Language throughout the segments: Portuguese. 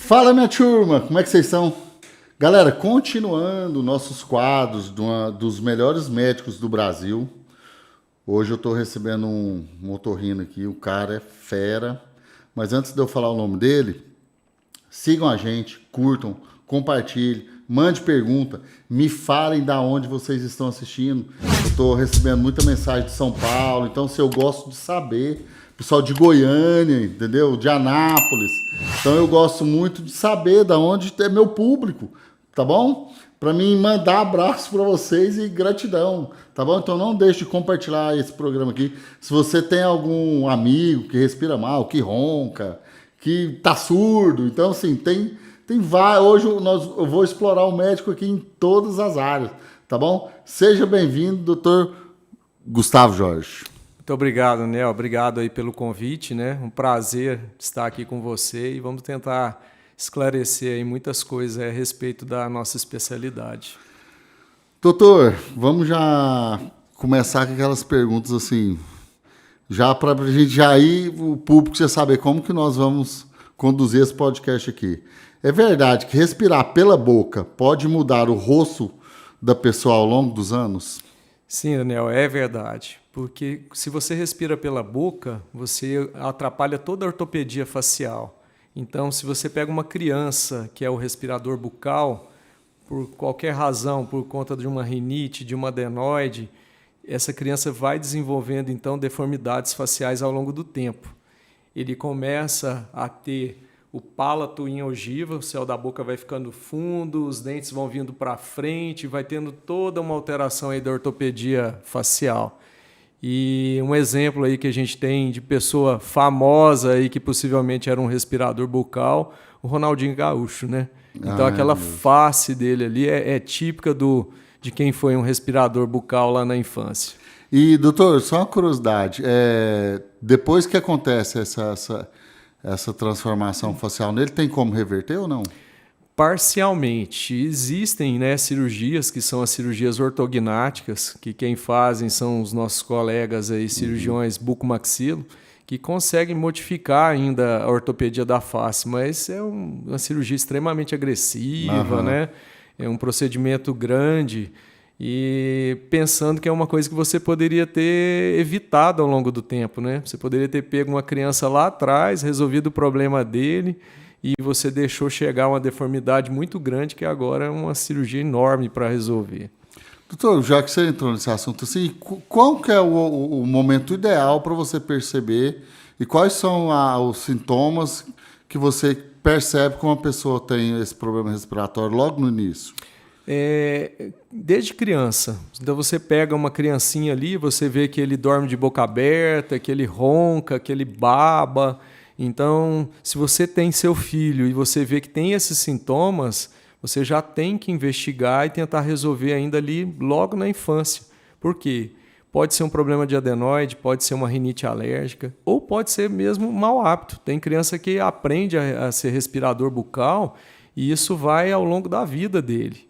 Fala, minha turma, como é que vocês estão? Galera, continuando nossos quadros dos melhores médicos do Brasil. Hoje eu estou recebendo um otorrino aqui, o cara é fera. Mas antes de eu falar o nome dele, sigam a gente, curtam, compartilhem, mande pergunta, me falem da onde vocês estão assistindo. Eu estou recebendo muita mensagem de São Paulo, então se eu gosto de saber, pessoal de Goiânia, entendeu? De Anápolis. Então eu gosto muito de saber da onde é meu público, tá bom? Para mim mandar abraço para vocês e gratidão, tá bom? Então não deixe de compartilhar esse programa aqui. Se você tem algum amigo que respira mal, que ronca, que tá surdo, então assim, tem vários. Hoje eu vou explorar o médico aqui em todas as áreas, tá bom? Seja bem-vindo, doutor Gustavo Jorge. Muito obrigado, Nel. Obrigado aí pelo convite, né? Um prazer estar aqui com você e vamos tentar esclarecer aí muitas coisas a respeito da nossa especialidade. Doutor, vamos já começar com aquelas perguntas assim, já para a gente já ir, o público já saber como que nós vamos conduzir esse podcast aqui. É verdade que respirar pela boca pode mudar o rosto da pessoa ao longo dos anos? Sim, Daniel, é verdade. Porque se você respira pela boca, você atrapalha toda a ortopedia facial. Então, se você pega uma criança que é o respirador bucal, por qualquer razão, por conta de uma rinite, de uma adenoide, essa criança vai desenvolvendo, então, deformidades faciais ao longo do tempo. Ele começa a ter o palato em ogiva, o céu da boca vai ficando fundo, os dentes vão vindo para frente, vai tendo toda uma alteração aí da ortopedia facial. E um exemplo aí que a gente tem de pessoa famosa aí que possivelmente era um respirador bucal, o Ronaldinho Gaúcho, né? Então aquela face dele ali é típica de quem foi um respirador bucal lá na infância. E, doutor, só uma curiosidade, depois que acontece essa transformação facial nele, tem como reverter ou não? Parcialmente. Existem, né, cirurgias que são as cirurgias ortognáticas, que quem fazem são os nossos colegas aí, cirurgiões bucomaxilo, que conseguem modificar ainda a ortopedia da face, mas é uma cirurgia extremamente agressiva, né? É um procedimento grande e pensando que é uma coisa que você poderia ter evitado ao longo do tempo, né? Você poderia ter pego uma criança lá atrás, resolvido o problema dele, e você deixou chegar uma deformidade muito grande que agora é uma cirurgia enorme para resolver. Doutor, já que você entrou nesse assunto, assim, qual que é o momento ideal para você perceber e quais são os sintomas que você percebe que uma pessoa tem esse problema respiratório logo no início? Desde criança. Então você pega uma criancinha ali, você vê que ele dorme de boca aberta, que ele ronca, que ele baba. Então, se você tem seu filho e você vê que tem esses sintomas, você já tem que investigar e tentar resolver ainda ali logo na infância. Por quê? Pode ser um problema de adenoide, pode ser uma rinite alérgica, ou pode ser mesmo mau hábito. Tem criança que aprende a ser respirador bucal e isso vai ao longo da vida dele.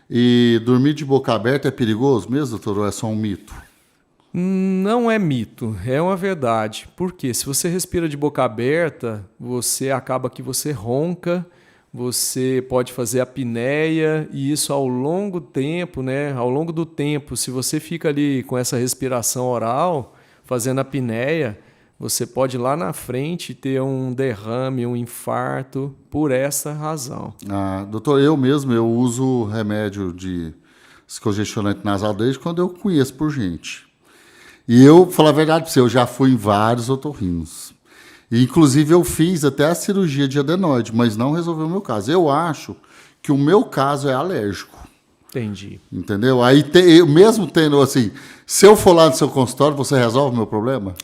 E dormir de boca aberta é perigoso mesmo, doutor, ou é só um mito? Não é mito, é uma verdade. Por quê? Se você respira de boca aberta, você acaba que você ronca, você pode fazer apneia e isso ao longo tempo, né? Ao longo do tempo, se você fica ali com essa respiração oral, fazendo apneia, você pode lá na frente ter um derrame, um infarto por essa razão. Doutor, eu uso remédio de descongestionante nasal desde quando eu conheço por gente. E eu, falar a verdade para você, eu já fui em vários otorrinos. E, inclusive, eu fiz até a cirurgia de adenoide, mas não resolveu o meu caso. Eu acho que o meu caso é alérgico. Entendi. Entendeu? Aí, mesmo tendo assim, se eu for lá no seu consultório, você resolve o meu problema?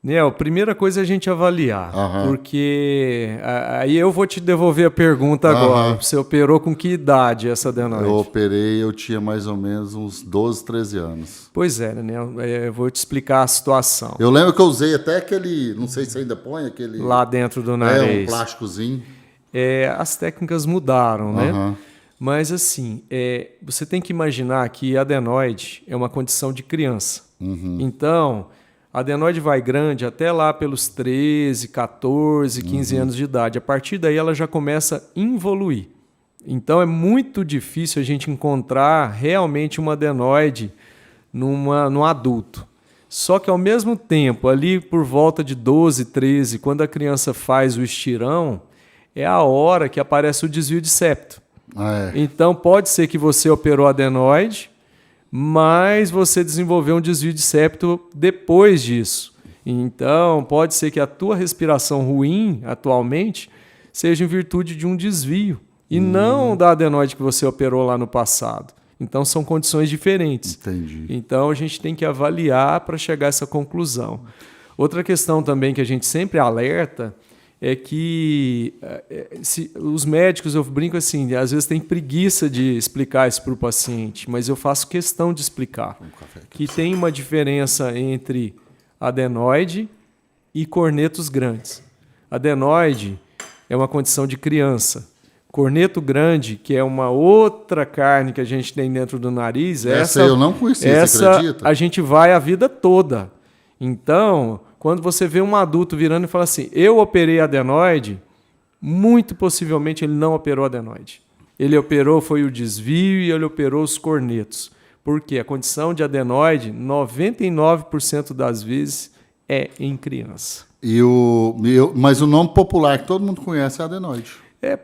Nel, primeira coisa é a gente avaliar, porque aí eu vou te devolver a pergunta agora. Você operou com que idade essa adenoide? Eu operei, eu tinha mais ou menos uns 12, 13 anos. Pois é, Nel, eu vou te explicar a situação. Eu lembro que eu usei até aquele, não sei se ainda põe aquele... Lá dentro do nariz. Um plásticozinho. As técnicas mudaram, né? Mas assim, você tem que imaginar que adenoide é uma condição de criança. Então... A adenoide vai grande até lá pelos 13, 14, 15 anos de idade. A partir daí ela já começa a involuir. Então é muito difícil a gente encontrar realmente uma adenoide num adulto. Só que ao mesmo tempo, ali por volta de 12, 13, quando a criança faz o estirão, é a hora que aparece o desvio de septo. Então pode ser que você operou a adenoide, mas você desenvolveu um desvio de septo depois disso. Então pode ser que a tua respiração ruim atualmente seja em virtude de um desvio e não da adenoide que você operou lá no passado. Então são condições diferentes. Entendi. Então a gente tem que avaliar para chegar a essa conclusão. Outra questão também que a gente sempre alerta é que os médicos, eu brinco assim, às vezes tem preguiça de explicar isso para o paciente, mas eu faço questão de explicar que tem uma diferença entre adenoide e cornetos grandes. Adenoide é uma condição de criança. Corneto grande, que é uma outra carne que a gente tem dentro do nariz, essa eu não conhecia, você acredita? A gente vai a vida toda. Então, quando você vê um adulto virando e fala assim, eu operei adenoide, muito possivelmente ele não operou adenoide. Ele operou, foi o desvio e ele operou os cornetos. Por quê? A condição de adenoide, 99% das vezes, é em criança. Mas o nome popular que todo mundo conhece é adenoide.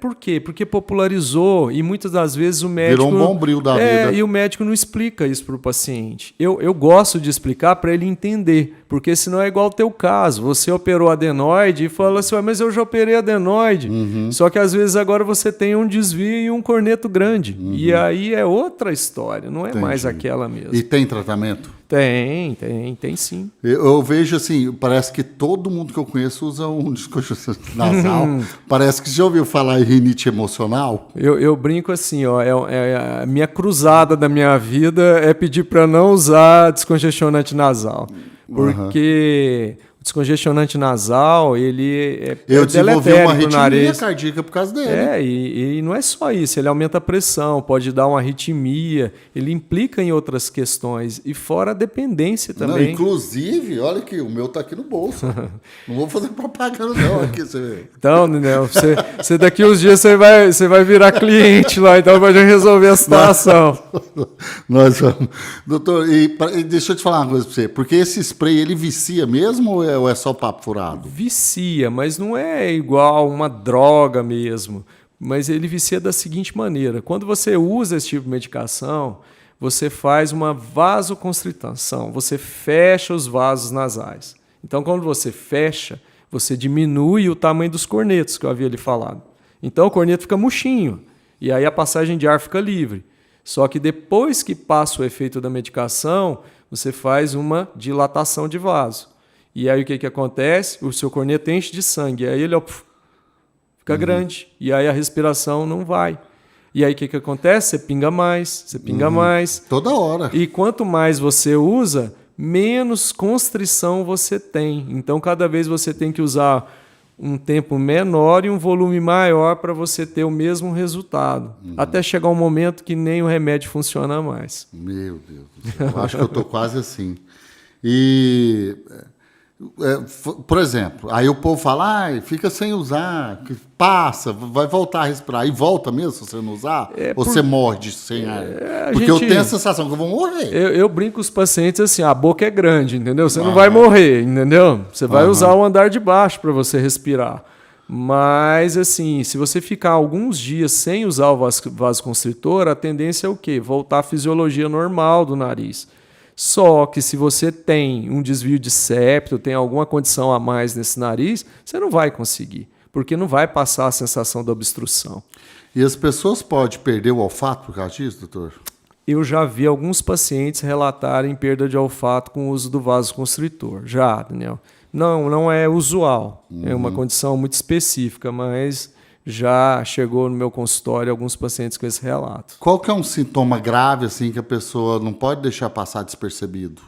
Por quê? Porque popularizou e muitas das vezes o médico... Virou um bombril da vida. E o médico não explica isso para o paciente. Eu gosto de explicar para ele entender, porque senão é igual ao teu caso. Você operou adenoide e fala assim, mas eu já operei adenoide. Só que às vezes agora você tem um desvio e um corneto grande. E aí é outra história, não é mais aquela mesmo. E tem tratamento? Tem sim. Eu vejo assim, parece que todo mundo que eu conheço usa um descongestionante nasal. Parece que já ouviu falar em rinite emocional. Eu brinco assim, ó, a minha cruzada da minha vida é pedir para não usar descongestionante nasal. Porque o descongestionante nasal, ele eu desenvolvi uma arritmia cardíaca por causa dele. E não é só isso, ele aumenta a pressão, pode dar uma arritmia, ele implica em outras questões, e fora a dependência também. Não, inclusive, olha que o meu tá aqui no bolso. Não vou fazer propaganda não. Aqui, você... Então, Nenel, você daqui uns dias você vai virar cliente lá, então vai resolver a situação. Nós vamos. Doutor, e deixa eu te falar uma coisa para você, porque esse spray, ele vicia mesmo ou é só papo furado? Vicia, mas não é igual uma droga mesmo. Mas ele vicia da seguinte maneira. Quando você usa esse tipo de medicação, você faz uma vasoconstricção. Você fecha os vasos nasais. Então, quando você fecha, você diminui o tamanho dos cornetos, que eu havia lhe falado. Então, o corneto fica murchinho. E aí a passagem de ar fica livre. Só que depois que passa o efeito da medicação, você faz uma dilatação de vaso. E aí o que acontece? O seu corneto enche de sangue. Aí ele fica grande. E aí a respiração não vai. E aí o que acontece? Você pinga mais. Toda hora. E quanto mais você usa, menos constrição você tem. Então cada vez você tem que usar um tempo menor e um volume maior para você ter o mesmo resultado. Até chegar um momento que nem o remédio funciona mais. Meu Deus do céu. Eu acho que eu estou quase assim. E... por exemplo, aí o povo fala, fica sem usar, passa, vai voltar a respirar. E volta mesmo se você não usar? Ou você morde sem ar? Porque eu tenho a sensação que eu vou morrer. Eu brinco com os pacientes assim, a boca é grande, entendeu? Você não vai morrer, entendeu? Você vai usar o andar de baixo para você respirar. Mas, assim, se você ficar alguns dias sem usar o vasoconstritor, a tendência é o quê? Voltar à fisiologia normal do nariz. Só que se você tem um desvio de septo, tem alguma condição a mais nesse nariz, você não vai conseguir, porque não vai passar a sensação da obstrução. E as pessoas podem perder o olfato por causa disso, doutor? Eu já vi alguns pacientes relatarem perda de olfato com o uso do vasoconstritor. Já, Daniel. Não é usual, é uma condição muito específica, mas... já chegou no meu consultório alguns pacientes com esse relato. Qual que é um sintoma grave assim que a pessoa não pode deixar passar despercebido?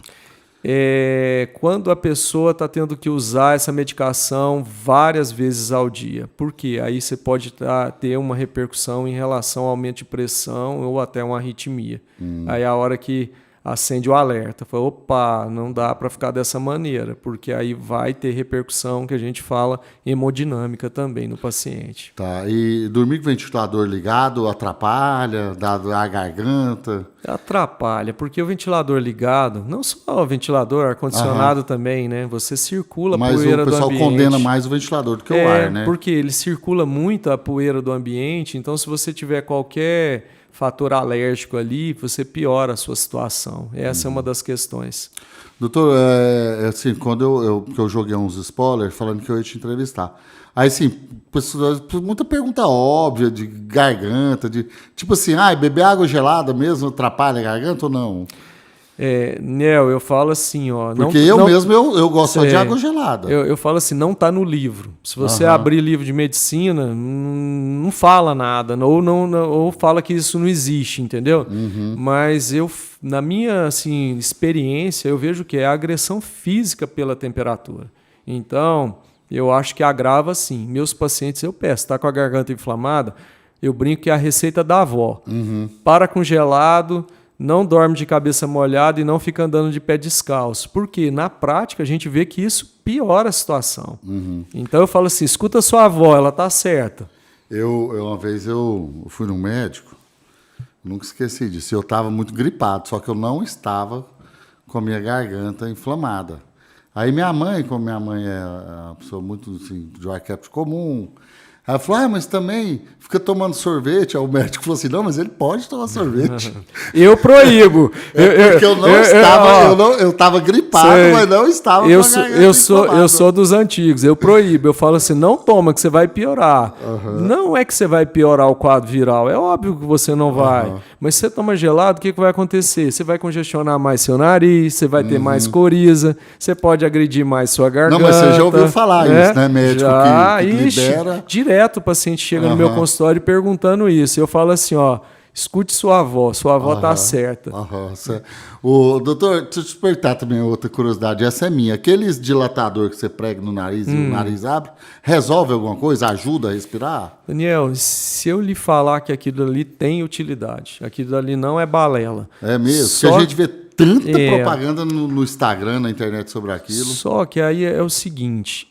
Quando a pessoa está tendo que usar essa medicação várias vezes ao dia. Por quê? Aí você pode ter uma repercussão em relação ao aumento de pressão ou até uma arritmia. Aí é a hora que acende o alerta. Fala, opa, não dá para ficar dessa maneira, porque aí vai ter repercussão que a gente fala hemodinâmica também no paciente. Tá, e dormir com o ventilador ligado atrapalha, dá a garganta? Atrapalha, porque o ventilador ligado, não só o ventilador, ar-condicionado também, né? Você circula a poeira do ambiente. Mas o pessoal condena mais o ventilador do que o ar, né? Porque ele circula muito a poeira do ambiente, então se você tiver qualquer fator alérgico ali, você piora a sua situação. Essa é uma das questões. Doutor, assim, quando eu joguei uns spoilers falando que eu ia te entrevistar. Aí, assim, muita pergunta óbvia de garganta, tipo assim, beber água gelada mesmo atrapalha a garganta ou não? Nel, eu falo assim, ó... Porque eu gosto só de água gelada. Eu falo assim, não está no livro. Se você abrir livro de medicina, não fala nada, ou fala que isso não existe, entendeu? Mas na minha assim, experiência, eu vejo que é a agressão física pela temperatura. Então, eu acho que agrava sim. Meus pacientes, eu peço, está com a garganta inflamada, eu brinco que é a receita da avó. Para com gelado, não dorme de cabeça molhada e não fica andando de pé descalço. Porque na prática a gente vê que isso piora a situação. Então eu falo assim, escuta a sua avó, ela tá certa. Uma vez eu fui num médico, nunca esqueci disso, eu estava muito gripado, só que eu não estava com a minha garganta inflamada. Aí como minha mãe é uma pessoa muito assim, de arquétipo comum, ela falou, mas também fica tomando sorvete. Aí o médico falou assim, não, mas ele pode tomar sorvete. Eu proíbo. Porque eu estava gripado, mas não estava com a garganta inflamada. Eu sou dos antigos, eu proíbo. Eu falo assim, não toma que você vai piorar. Não é que você vai piorar o quadro viral, é óbvio que você não vai. Mas se você toma gelado, o que vai acontecer? Você vai congestionar mais seu nariz, você vai ter mais coriza, você pode agredir mais sua garganta. Não, mas você já ouviu falar isso, né, médico? Que libera... Direto o paciente chega no meu consultório perguntando isso. Eu falo assim, ó, escute sua avó tá certa. Doutor, deixa eu te perguntar também outra curiosidade, essa é minha. Aqueles dilatador que você prega no nariz e o nariz abre, resolve alguma coisa? Ajuda a respirar? Daniel, se eu lhe falar que aquilo ali tem utilidade, aquilo ali não é balela. É mesmo? Porque a gente vê tanta propaganda no Instagram, na internet sobre aquilo. Só que aí é o seguinte,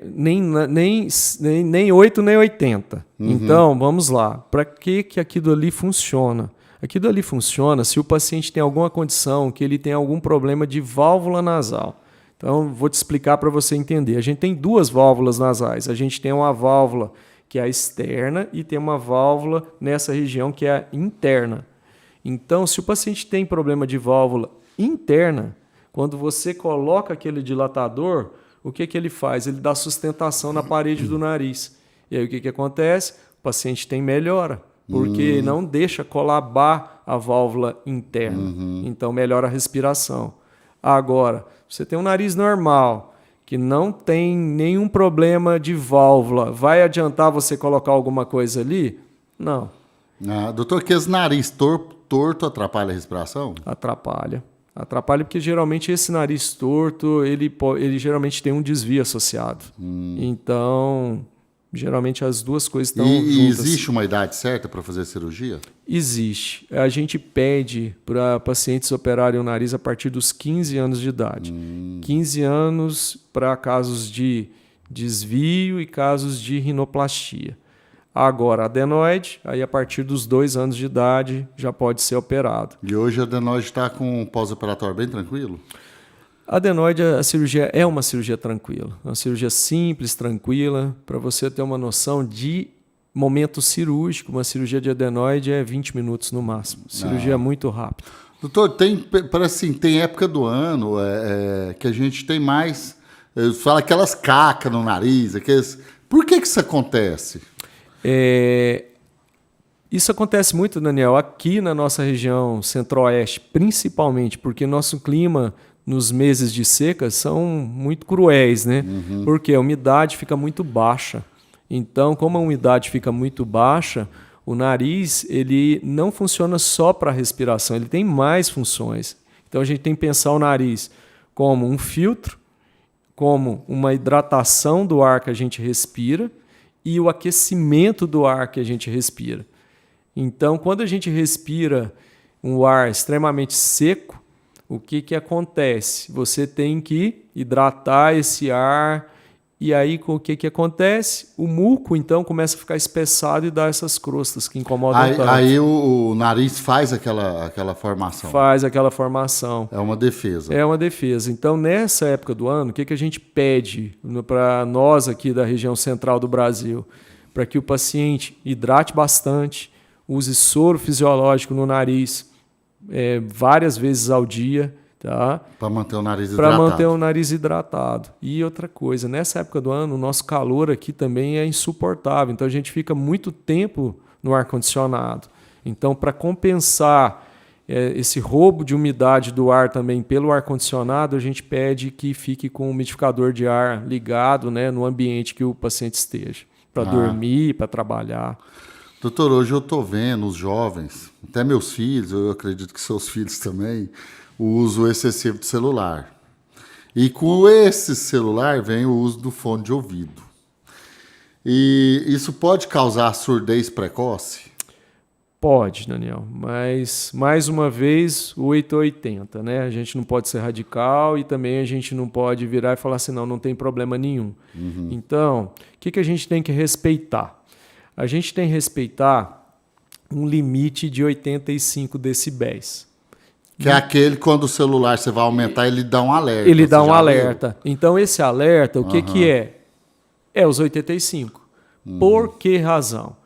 nem 8 nem 80. Então, vamos lá. Para que aquilo ali funciona? Aquilo ali funciona se o paciente tem alguma condição, que ele tem algum problema de válvula nasal. Então, vou te explicar para você entender. A gente tem duas válvulas nasais. A gente tem uma válvula que é a externa e tem uma válvula nessa região que é a interna. Então, se o paciente tem problema de válvula interna, quando você coloca aquele dilatador, o que ele faz? Ele dá sustentação na parede do nariz. E aí o que acontece? O paciente tem melhora, porque não deixa colabar a válvula interna. Então, melhora a respiração. Agora, você tem um nariz normal, que não tem nenhum problema de válvula, vai adiantar você colocar alguma coisa ali? Não. Doutor, que esse nariz torto atrapalha a respiração? Atrapalha. Atrapalha porque geralmente esse nariz torto, ele geralmente tem um desvio associado. Então, geralmente as duas coisas estão juntas. E existe uma idade certa para fazer cirurgia? Existe. A gente pede para pacientes operarem o nariz a partir dos 15 anos de idade. 15 anos para casos de desvio e casos de rinoplastia. Agora, adenoide, aí a partir dos 2 anos de idade já pode ser operado. E hoje a adenoide está com um pós-operatório bem tranquilo? A adenoide, a cirurgia é uma cirurgia tranquila. Uma cirurgia simples, tranquila. Para você ter uma noção de momento cirúrgico, uma cirurgia de adenoide é 20 minutos no máximo. Cirurgia muito rápida. Doutor, parece assim, tem época do ano que a gente tem mais... Fala aquelas cacas no nariz, Por que isso acontece? Isso acontece muito, Daniel, aqui na nossa região centro-oeste, principalmente porque nosso clima nos meses de seca são muito cruéis, né? Porque a umidade fica muito baixa. Então, como a umidade fica muito baixa, o nariz ele não funciona só para respiração, ele tem mais funções. Então, a gente tem que pensar o nariz como um filtro, como uma hidratação do ar que a gente respira, e o aquecimento do ar que a gente respira. Então, quando a gente respira um ar extremamente seco, o que que acontece? Você tem que hidratar esse ar. E aí, o que que acontece? O muco, então, começa a ficar espessado e dá essas crostas que incomodam tanto. Aí o nariz faz aquela formação. Faz aquela formação. É uma defesa. É uma defesa. Então, nessa época do ano, o que que a gente pede para nós aqui da região central do Brasil? Para que o paciente hidrate bastante, use soro fisiológico no nariz várias vezes ao dia, tá? Para manter o nariz hidratado. Para manter o nariz hidratado. E outra coisa, nessa época do ano, o nosso calor aqui também é insuportável. Então, a gente fica muito tempo no ar-condicionado. Então, para compensar esse roubo de umidade do ar também pelo ar-condicionado, a gente pede que fique com o umidificador de ar ligado, né, no ambiente que o paciente esteja. Para dormir, para trabalhar. Doutor, hoje eu estou vendo os jovens, até meus filhos, eu acredito que seus filhos também, o uso excessivo de celular. E com esse celular vem o uso do fone de ouvido. E isso pode causar surdez precoce? Pode, Daniel, mas mais uma vez 880, né? A gente não pode ser radical e também a gente não pode virar e falar assim, não tem problema nenhum. Então, o que a gente tem que respeitar? A gente tem que respeitar um limite de 85 decibéis. Que é aquele, quando o celular você vai aumentar, ele dá um alerta. Ele dá um alerta. Então, esse alerta, o que é? É os 85. Por que razão?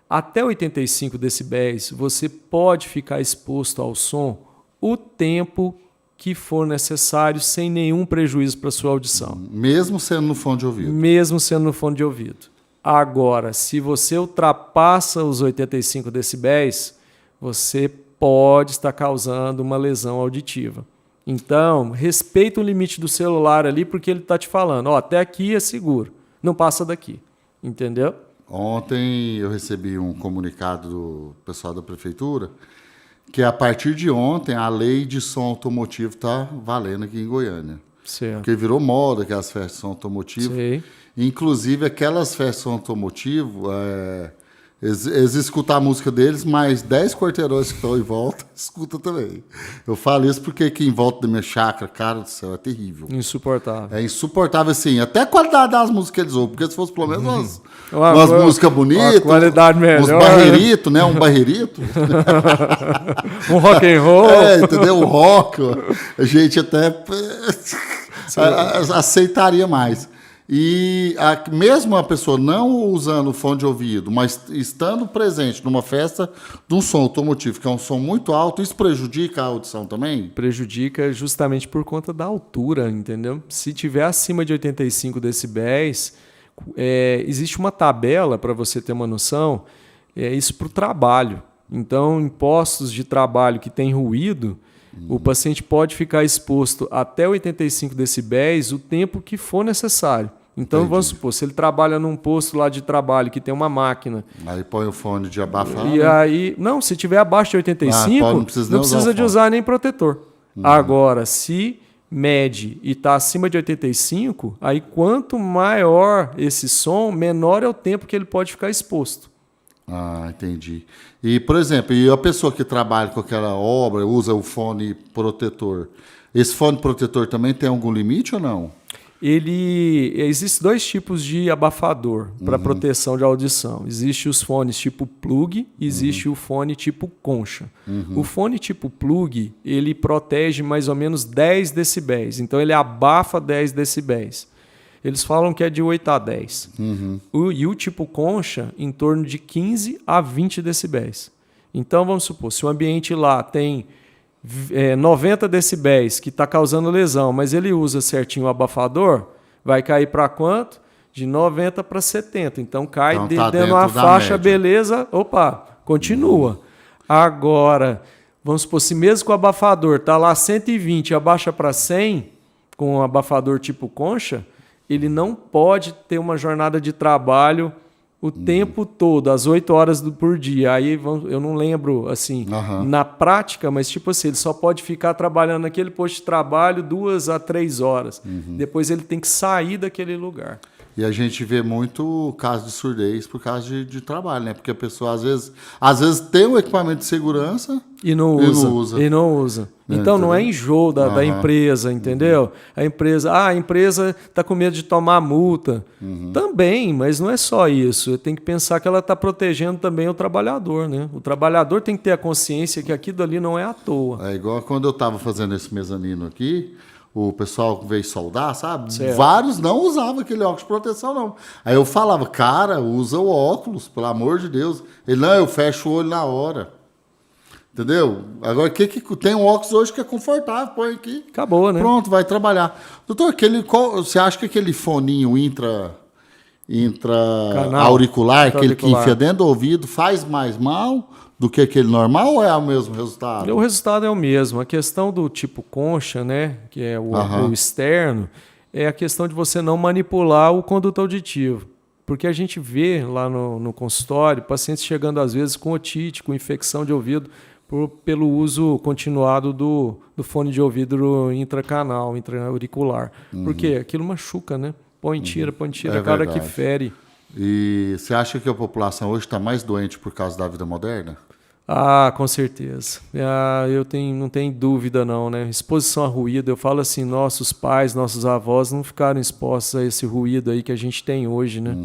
Até 85 decibéis, você pode ficar exposto ao som o tempo que for necessário, sem nenhum prejuízo para a sua audição. Mesmo sendo no fone de ouvido? Mesmo sendo no fone de ouvido. Agora, se você ultrapassa os 85 decibéis, você pode estar causando uma lesão auditiva. Então, respeita o limite do celular ali, porque ele está te falando, até aqui é seguro, não passa daqui, entendeu? Ontem eu recebi um comunicado do pessoal da prefeitura que a partir de ontem a lei de som automotivo está valendo aqui em Goiânia. Certo. Porque virou moda aquelas festas de som automotivo. Sei. Inclusive aquelas festas de som automotivo, eles escutam a música deles, mas 10 quarteirões que estão em volta escutam também. Eu falo isso porque aqui em volta da minha chácara, cara do céu, é terrível. Insuportável. É insuportável, assim, até a qualidade das músicas que eles ouvem, porque se fosse pelo menos umas músicas bonitas, uma qualidade melhor, uns barreiritos, né? Um barreirito. Um rock and roll. Entendeu? O rock, a gente até aceitaria mais. E mesmo a pessoa não usando o fone de ouvido, mas estando presente numa festa de um som automotivo, que é um som muito alto, isso prejudica a audição também? Prejudica justamente por conta da altura, entendeu? Se tiver acima de 85 decibéis, existe uma tabela, para você ter uma noção, isso para o trabalho. Então, em postos de trabalho que tem ruído, o paciente pode ficar exposto até 85 decibéis o tempo que for necessário. Então, vamos supor, se ele trabalha num posto lá de trabalho que tem uma máquina... Aí põe o fone de abafar. E aí... Não, se tiver abaixo de 85, não precisa de usar nem protetor. Agora, se mede e está acima de 85, aí quanto maior esse som, menor é o tempo que ele pode ficar exposto. Ah, entendi. E, por exemplo, e a pessoa que trabalha com aquela obra, usa o fone protetor, esse fone protetor também tem algum limite ou não? Existem dois tipos de abafador para proteção de audição. Existe os fones tipo plug e existe o fone tipo concha. O fone tipo plug, ele protege mais ou menos 10 decibéis. Então, ele abafa 10 decibéis. Eles falam que é de 8 a 10. E o tipo concha, em torno de 15 a 20 decibéis. Então, vamos supor, se o ambiente lá tem 90 decibéis, que está causando lesão, mas ele usa certinho o abafador, vai cair para quanto? De 90 para 70. Então, cai então, dentro de uma faixa, média. Beleza, opa, continua. Agora, vamos supor, se mesmo com o abafador está lá 120 e abaixa para 100, com o abafador tipo concha, ele não pode ter uma jornada de trabalho o tempo todo, às 8 horas por dia. Aí eu não lembro, assim, na prática, mas tipo assim, ele só pode ficar trabalhando naquele posto de trabalho 2 a 3 horas. Depois ele tem que sair daquele lugar. E a gente vê muito caso de surdez por causa de trabalho, né? Porque a pessoa, às vezes tem um equipamento de segurança e não usa. E não usa. Então, não é enjoo da empresa, entendeu? A empresa está com medo de tomar multa. Também, mas não é só isso. Tem que pensar que ela está protegendo também o trabalhador, né? O trabalhador tem que ter a consciência que aquilo ali não é à toa. É igual quando eu estava fazendo esse mezanino aqui, o pessoal veio soldar, sabe? Certo. Vários não usavam aquele óculos de proteção, não. Aí eu falava, cara, usa o óculos, pelo amor de Deus. Ele, não, eu fecho o olho na hora. Entendeu? Agora, tem um óculos hoje que é confortável, põe aqui. Acabou, né? Pronto, vai trabalhar. Doutor, você acha que aquele foninho auricular, aquele que enfia dentro do ouvido, faz mais mal do que aquele normal ou é o mesmo resultado? O resultado é o mesmo. A questão do tipo concha, né, que é o externo, é a questão de você não manipular o conduto auditivo. Porque a gente vê lá no consultório pacientes chegando às vezes com otite, com infecção de ouvido, pelo uso continuado do fone de ouvido intracanal, intra-auricular. Porque aquilo machuca, né? Põe, tira, É cara verdade. que fere. E você acha que a população hoje está mais doente por causa da vida moderna? Ah, com certeza. Não tenho dúvida não, né? Exposição a ruído, eu falo assim, nossos pais, nossos avós não ficaram expostos a esse ruído aí que a gente tem hoje, né?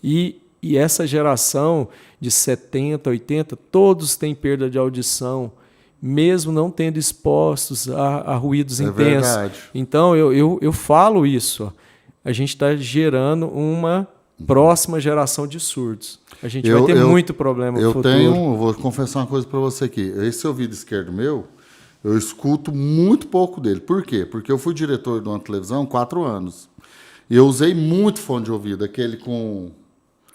E essa geração de 70, 80, todos têm perda de audição, mesmo não tendo expostos a ruídos intensos. Verdade. Então, eu falo isso, ó. A gente está gerando uma próxima geração de surdos. A gente vai ter muito problema no futuro. Vou confessar uma coisa para você aqui. Esse ouvido esquerdo meu, eu escuto muito pouco dele. Por quê? Porque eu fui diretor de uma televisão 4 anos. E eu usei muito fone de ouvido, aquele com...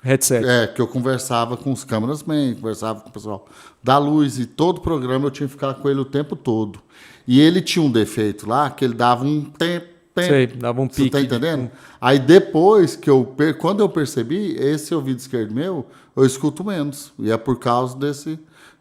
Headset. que eu conversava com os cameramen, conversava com o pessoal da luz, e todo programa eu tinha que ficar com ele o tempo todo. E ele tinha um defeito lá, que ele dava um tempo. Sei, dava um pique. Você tá entendendo? Aí depois quando eu percebi, esse ouvido esquerdo meu, eu escuto menos. E é por causa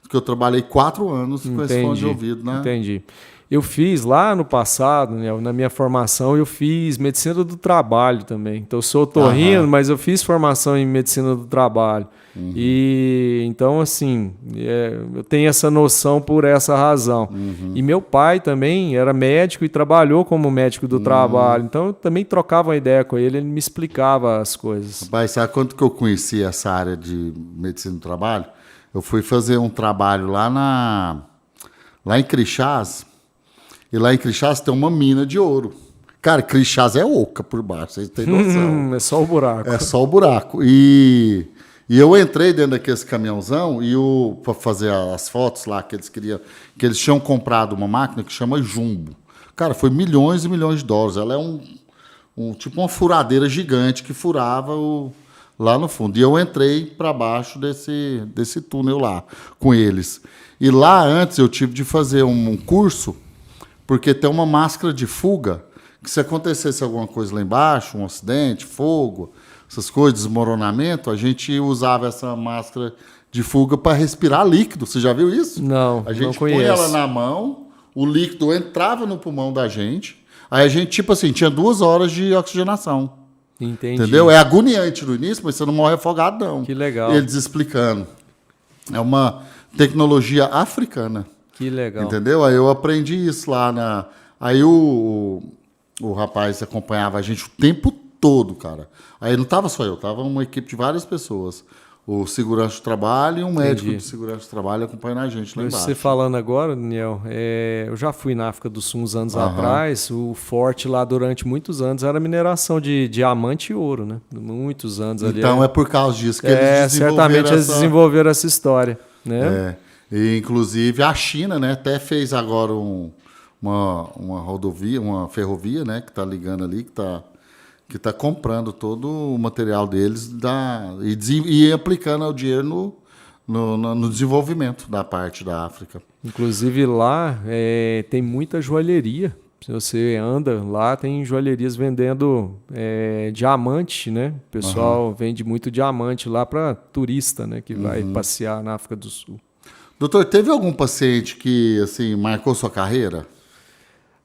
que eu trabalhei 4 anos com esse fone de ouvido, né? Entendi. Eu fiz lá no passado, né, na minha formação, eu fiz medicina do trabalho também. Então eu sou otorrino, mas eu fiz formação em medicina do trabalho. E então, assim, eu tenho essa noção por essa razão. E meu pai também era médico e trabalhou como médico do trabalho. Então eu também trocava uma ideia com ele, ele me explicava as coisas. Rapaz, sabe quando que eu conheci essa área de medicina do trabalho? Eu fui fazer um trabalho lá em Crixás. E lá em Crixás tem uma mina de ouro. Cara, Crixás é oca por baixo, vocês têm noção. É só o buraco. É só o buraco. E eu entrei dentro daquele caminhãozão para fazer as fotos lá que eles queriam, que eles tinham comprado uma máquina que chama Jumbo. Cara, foi milhões e milhões de dólares. Ela é tipo uma furadeira gigante que furava lá no fundo. E eu entrei para baixo desse túnel lá com eles. E lá antes eu tive de fazer um curso, porque tem uma máscara de fuga, que se acontecesse alguma coisa lá embaixo, um acidente, fogo, essas coisas, desmoronamento, a gente usava essa máscara de fuga para respirar líquido. Você já viu isso? Não, a gente não põe conheço. ela na mão, o líquido entrava no pulmão da gente, aí a gente, tipo assim, tinha 2 horas de oxigenação. Entendi. Entendeu? É agoniante no início, mas você não morre afogado, não. Que legal. Eles explicando. É uma tecnologia africana. Que legal. Entendeu? Aí eu aprendi isso lá Aí o rapaz acompanhava a gente o tempo todo, cara. Aí não tava só eu, tava uma equipe de várias pessoas. O segurança do trabalho e um médico de segurança do trabalho acompanhando a gente lá embaixo. Você falando agora, Daniel, eu já fui na África do Sul uns anos atrás. O forte lá durante muitos anos era mineração de diamante e ouro, né? Muitos anos ali. Então é por causa disso que eles desenvolveram certamente eles desenvolveram essa história, né? E, inclusive a China, né, até fez agora uma rodovia, uma ferrovia, né, que está ligando ali, que tá comprando todo o material deles e aplicando o dinheiro no desenvolvimento da parte da África. Inclusive lá tem muita joalheria. Se você anda lá, tem joalherias vendendo diamante, né? O pessoal vende muito diamante lá para turista, né, que vai passear na África do Sul. Doutor, teve algum paciente que assim marcou sua carreira?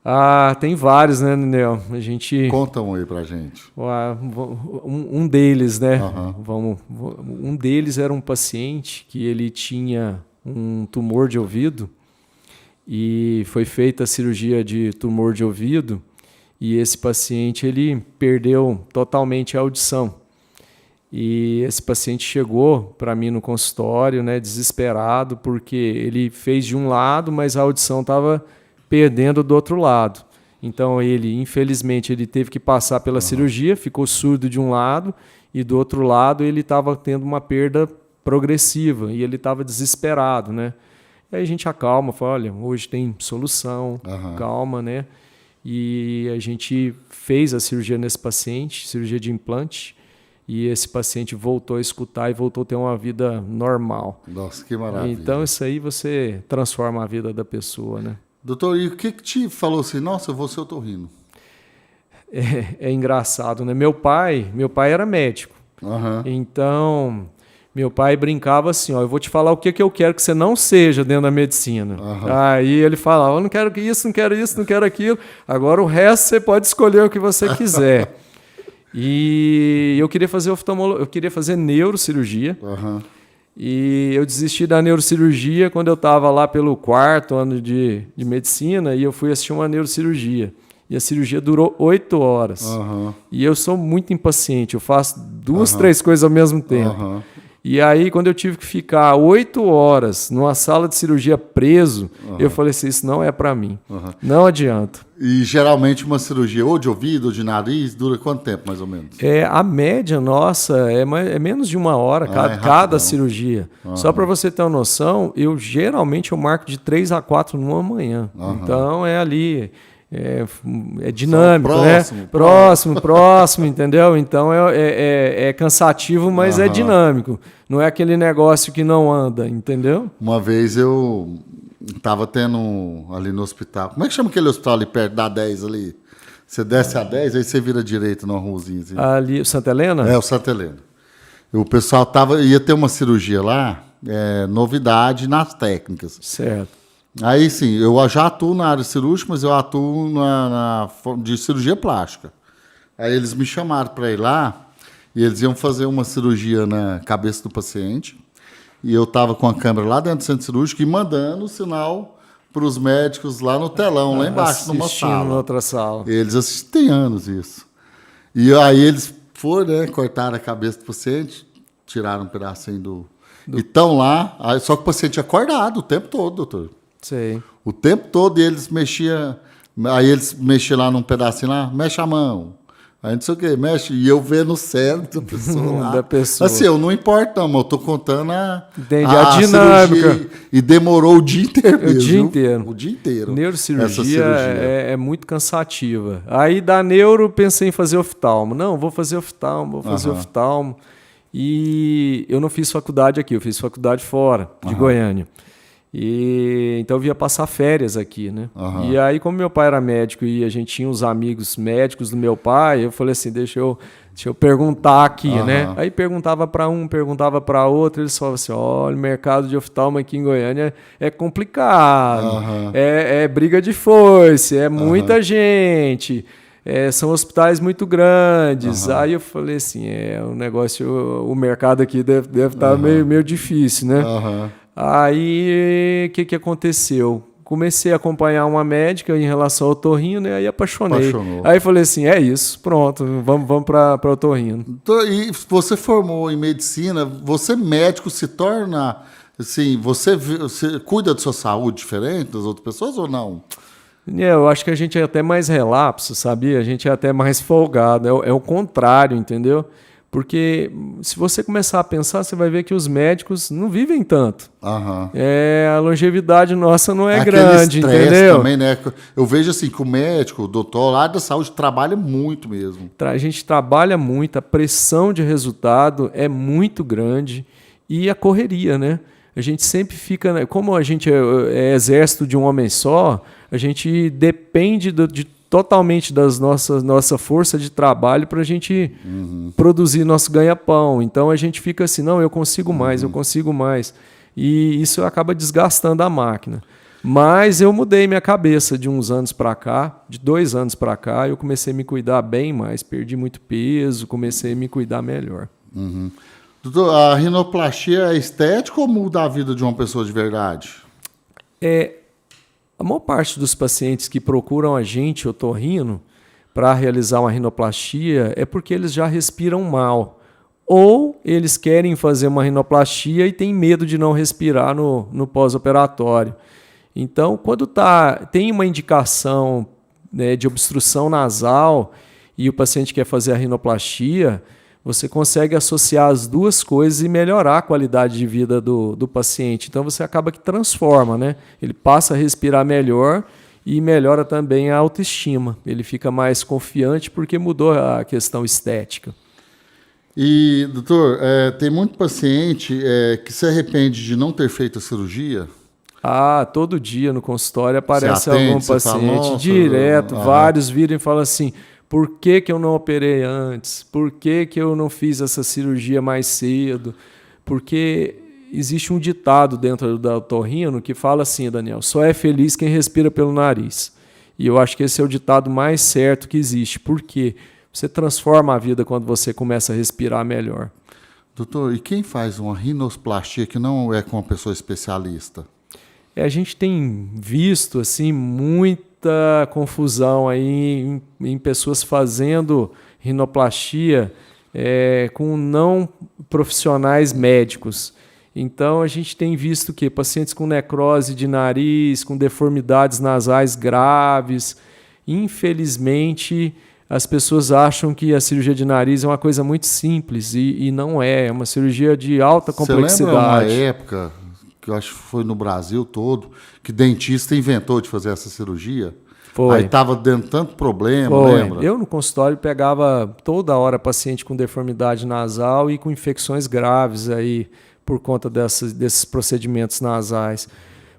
Ah, tem vários, né, Nenel? A gente... Conta um aí pra gente. Um deles, né? Aham. Um deles era um paciente que ele tinha um tumor de ouvido e foi feita a cirurgia de tumor de ouvido e esse paciente ele perdeu totalmente a audição. E esse paciente chegou para mim no consultório, né, desesperado, porque ele fez de um lado, mas a audição estava perdendo do outro lado. Então ele, infelizmente, ele teve que passar pela cirurgia, ficou surdo de um lado e do outro lado ele estava tendo uma perda progressiva e ele estava desesperado, né? Aí a gente acalma, fala, olha, hoje tem solução, calma, né? E a gente fez a cirurgia nesse paciente, cirurgia de implante, e esse paciente voltou a escutar e voltou a ter uma vida normal. Nossa, que maravilha. Então isso aí você transforma a vida da pessoa, né? Doutor, e o que te falou assim, nossa, eu vou ser otorrino? É engraçado, né? Meu pai era médico. Então, meu pai brincava assim, ó, eu vou te falar o que eu quero que você não seja dentro da medicina. Aí ele falava, eu não quero isso, não quero isso, não quero aquilo. Agora o resto você pode escolher o que você quiser. E eu queria fazer oftalmologia, eu queria fazer neurocirurgia. E eu desisti da neurocirurgia quando eu estava lá pelo 4º ano de medicina e eu fui assistir uma neurocirurgia. E a cirurgia durou 8 horas. E eu sou muito impaciente, eu faço 2, 3 coisas ao mesmo tempo. E aí, quando eu tive que ficar 8 horas numa sala de cirurgia preso, eu falei assim, isso não é para mim. Não adianta. E geralmente uma cirurgia ou de ouvido ou de nariz dura quanto tempo, mais ou menos? A média nossa é menos de 1 hora cada cirurgia. Só para você ter uma noção, eu geralmente marco de 3 a 4 numa manhã. Então é ali... É dinâmico, próximo, entendeu? Então é cansativo, mas é dinâmico. Não é aquele negócio que não anda, entendeu? Uma vez eu estava tendo ali no hospital. Como é que chama aquele hospital ali perto da 10 ali? Você desce a 10, aí você vira direito numa ruazinha. Assim. Ali, Santa Helena? É, o Santa Helena. O pessoal ia ter uma cirurgia lá, novidade nas técnicas. Certo. Aí sim, eu já atuo na área cirúrgica, mas eu atuo de cirurgia plástica. Aí eles me chamaram para ir lá e eles iam fazer uma cirurgia na cabeça do paciente. E eu estava com a câmera lá dentro do centro cirúrgico e mandando o sinal para os médicos lá no telão, lá embaixo, numa sala. Em outra sala. Eles assistem, tem anos isso. E aí eles foram, né, cortaram a cabeça do paciente, tiraram um pedacinho do... E estão lá, só que o paciente acordado o tempo todo, doutor. Sei. O tempo todo eles mexiam. Aí eles mexiam lá num pedacinho lá, mexe a mão. Aí não sei o que, mexe. E eu vendo o cérebro da pessoa lá. Da pessoa. Assim, eu não importo, não, mas eu tô contando a dinâmica. E demorou o dia inteiro mesmo. O dia inteiro. O dia inteiro. Neurocirurgia é muito cansativa. Aí da neuro, pensei em fazer oftalmo. Não, vou fazer oftalmo, oftalmo. E eu não fiz faculdade aqui, eu fiz faculdade fora, de Goiânia. E então eu ia passar férias aqui, né? E aí, como meu pai era médico e a gente tinha uns amigos médicos do meu pai, eu falei assim, deixa eu perguntar aqui, né? Aí perguntava para um, perguntava para outro, eles falavam assim, olha, o mercado de oftalmo aqui em Goiânia é complicado, é briga de foice, é muita gente, são hospitais muito grandes. Aí eu falei assim, o mercado aqui deve estar meio difícil, né? Aí, o que aconteceu? Comecei a acompanhar uma médica em relação ao otorrino, né? Aí apaixonou. Aí falei assim, é isso, pronto, vamos para otorrino. E você formou em medicina, você médico se torna, assim, você cuida da sua saúde diferente das outras pessoas ou não? Eu acho que a gente é até mais relapso, sabia? A gente é até mais folgado, é o contrário, entendeu? Porque se você começar a pensar, você vai ver que os médicos não vivem tanto. A longevidade nossa não é grande, entendeu? Também, né? Eu vejo assim que o médico, o doutor, a área da saúde trabalha muito mesmo. A gente trabalha muito, a pressão de resultado é muito grande e a correria, né? A gente sempre fica... Como a gente é exército de um homem só, a gente depende totalmente da nossa força de trabalho para a gente produzir nosso ganha-pão. Então a gente fica assim, não, eu consigo mais. E isso acaba desgastando a máquina. Mas eu mudei minha cabeça de uns anos para cá, de 2 anos para cá, eu comecei a me cuidar bem mais, perdi muito peso, comecei a me cuidar melhor. Uhum. Doutor, a rinoplastia é estética ou muda a vida de uma pessoa de verdade? A maior parte dos pacientes que procuram a gente, otorrino, para realizar uma rinoplastia é porque eles já respiram mal. Ou eles querem fazer uma rinoplastia e têm medo de não respirar no pós-operatório. Então, quando tem uma indicação, né, de obstrução nasal e o paciente quer fazer a rinoplastia, você consegue associar as duas coisas e melhorar a qualidade de vida do paciente. Então, você acaba que transforma, né? Ele passa a respirar melhor e melhora também a autoestima. Ele fica mais confiante porque mudou a questão estética. E, doutor, tem muito paciente que se arrepende de não ter feito a cirurgia? Todo dia no consultório aparece atende, algum paciente, direto, vários viram e falam assim, por que eu não operei antes? Por que eu não fiz essa cirurgia mais cedo? Porque existe um ditado dentro do otorrino que fala assim, Daniel, só é feliz quem respira pelo nariz. E eu acho que esse é o ditado mais certo que existe. Por quê? Você transforma a vida quando você começa a respirar melhor. Doutor, e quem faz uma rinoplastia que não é com uma pessoa especialista? A gente tem visto assim muita confusão aí em pessoas fazendo rinoplastia com não profissionais médicos. Então a gente tem visto que pacientes com necrose de nariz, com deformidades nasais graves, infelizmente as pessoas acham que a cirurgia de nariz é uma coisa muito simples e não é uma cirurgia de alta complexidade. Você lembra uma época, que eu acho que foi no Brasil todo, que dentista inventou de fazer essa cirurgia? Foi. Aí estava dando tanto problema, lembra? Eu no consultório pegava toda hora paciente com deformidade nasal e com infecções graves aí por conta desses procedimentos nasais.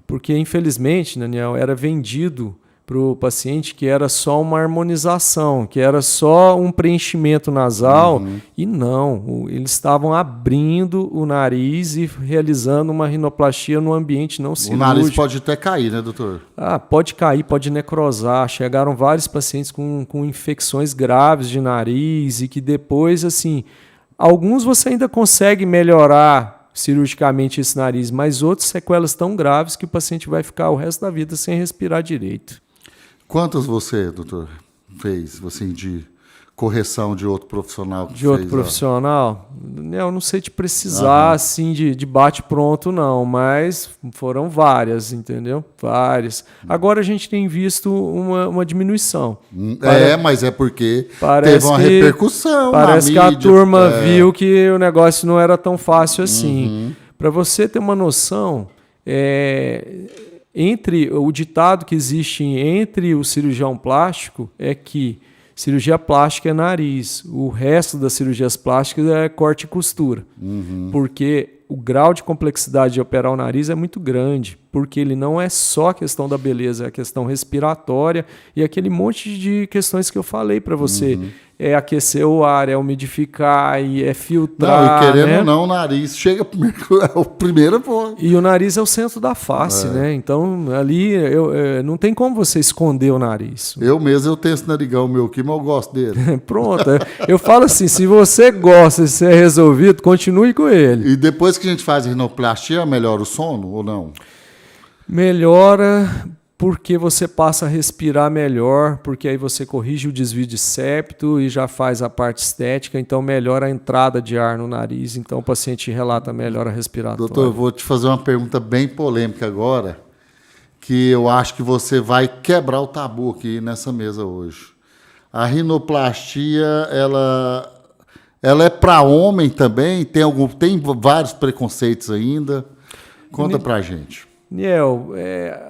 Porque, infelizmente, Daniel, era vendido para o paciente que era só uma harmonização, que era só um preenchimento nasal, e não, eles estavam abrindo o nariz e realizando uma rinoplastia no ambiente não cirúrgico. O nariz pode até cair, né, doutor? Pode cair, pode necrosar. Chegaram vários pacientes com infecções graves de nariz e que depois, assim, alguns você ainda consegue melhorar cirurgicamente esse nariz, mas outras sequelas tão graves que o paciente vai ficar o resto da vida sem respirar direito. Quantos você, doutor, fez assim, de correção de outro profissional? De outro profissional? Eu não sei te precisar assim de bate-pronto, não, mas foram várias, entendeu? Várias. Agora a gente tem visto uma diminuição. Mas é porque teve uma repercussão. Parece que a turma viu que o negócio não era tão fácil assim. Para você ter uma noção, entre o ditado que existe entre o cirurgião plástico é que cirurgia plástica é nariz, o resto das cirurgias plásticas é corte e costura. Porque o grau de complexidade de operar o nariz é muito grande, porque ele não é só a questão da beleza, é a questão respiratória e aquele monte de questões que eu falei para você. É aquecer o ar, é umidificar, é filtrar. Não, e querendo ou não, o nariz chega primeiro, é o primeiro ponto. E o nariz é o centro da face, né? Então, ali, não tem como você esconder o nariz. Eu tenho esse narigão meu aqui, mas eu gosto dele. Pronto. Eu falo assim, se você gosta de ser resolvido, continue com ele. E depois que a gente faz a rinoplastia, melhora o sono ou não? Melhora porque você passa a respirar melhor, porque aí você corrige o desvio de septo e já faz a parte estética, então melhora a entrada de ar no nariz, então o paciente relata melhor a respiratória. Doutor, eu vou te fazer uma pergunta bem polêmica agora, que eu acho que você vai quebrar o tabu aqui nessa mesa hoje. A rinoplastia, ela é para homem também? Tem vários preconceitos ainda? Conta pra gente. Niel,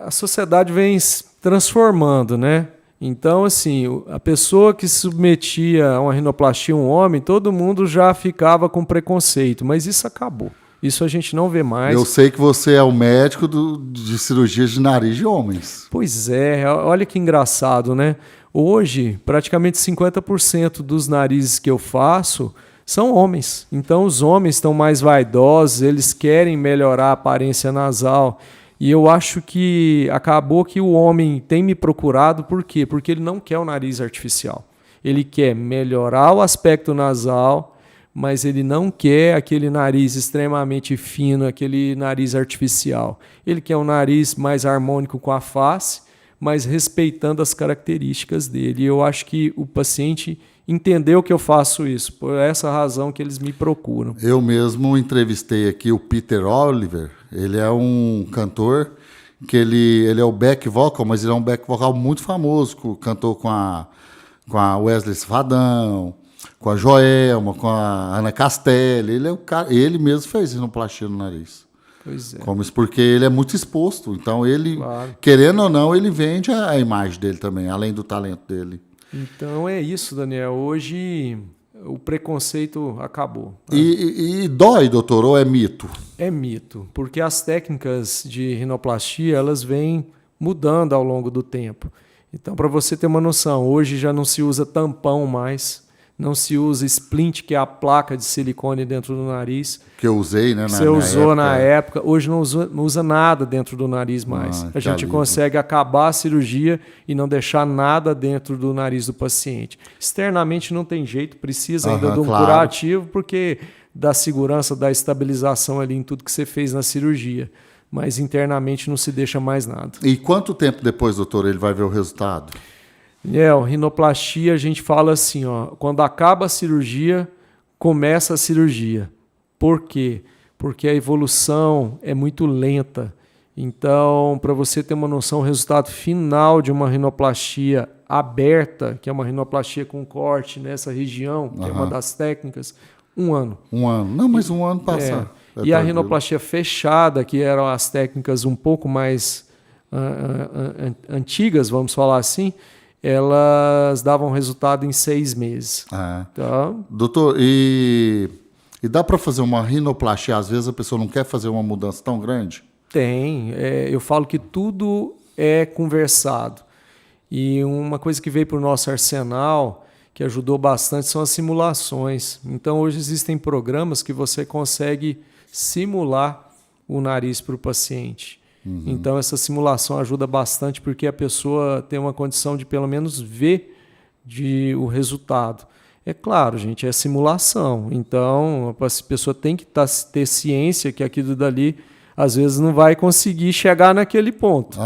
a sociedade vem se transformando, né? Então, assim, a pessoa que se submetia a uma rinoplastia, um homem, todo mundo já ficava com preconceito, mas isso acabou. Isso a gente não vê mais. Eu sei que você é o médico de cirurgias de nariz de homens. Pois é, olha que engraçado, né? Hoje, praticamente 50% dos narizes que eu faço são homens. Então, os homens estão mais vaidosos, eles querem melhorar a aparência nasal. E eu acho que acabou que o homem tem me procurado, por quê? Porque ele não quer o nariz artificial. Ele quer melhorar o aspecto nasal, mas ele não quer aquele nariz extremamente fino, aquele nariz artificial. Ele quer um nariz mais harmônico com a face, mas respeitando as características dele. E eu acho que o paciente entendeu que eu faço isso, por essa razão que eles me procuram. Eu mesmo entrevistei aqui o Peter Oliver. Ele é um cantor que ele é o back vocal, mas ele é um back vocal muito famoso, cantou com a Wesley Safadão, com a Joelma, com a Ana Castelli. Ele é o cara, ele mesmo fez rinoplastia no nariz. Pois é. Como isso, porque ele é muito exposto. Então ele, Claro. querendo ou não, ele vende a imagem dele também, além do talento dele. Então é isso, Daniel. Hoje o preconceito acabou. E dói, doutor, ou é mito? É mito, porque as técnicas de rinoplastia elas vêm mudando ao longo do tempo. Então, para você ter uma noção, hoje já não se usa tampão mais, não se usa splint, que é a placa de silicone dentro do nariz. Que eu usei, né? Você usou na época, hoje não usa nada dentro do nariz mais. A gente alívio. consegue acabar a cirurgia e não deixar nada dentro do nariz do paciente. Externamente não tem jeito, precisa ainda de um claro. curativo, porque dá segurança, dá estabilização ali em tudo que você fez na cirurgia. Mas internamente não se deixa mais nada. E quanto tempo depois, doutor, ele vai ver o resultado? Rinoplastia, a gente fala assim, ó, quando acaba a cirurgia, começa a cirurgia. Por quê? Porque a evolução é muito lenta. Então, para você ter uma noção, o resultado final de uma rinoplastia aberta, que é uma rinoplastia com corte nessa região, que é uma das técnicas, 1 ano. 1 ano. Não, mas 1 ano passa. E a rinoplastia fechada, que eram as técnicas um pouco mais antigas, vamos falar assim, elas davam resultado em 6 meses. Então, doutor, e dá para fazer uma rinoplastia? Às vezes a pessoa não quer fazer uma mudança tão grande? tem. Eu falo que tudo é conversado. E uma coisa que veio para o nosso arsenal, que ajudou bastante, são as simulações. Então, hoje existem programas que você consegue simular o nariz para o paciente. Então, essa simulação ajuda bastante porque a pessoa tem uma condição de, pelo menos, ver o resultado. É claro, gente, é simulação. Então, a pessoa tem que ter ciência que aquilo dali, às vezes, não vai conseguir chegar naquele ponto.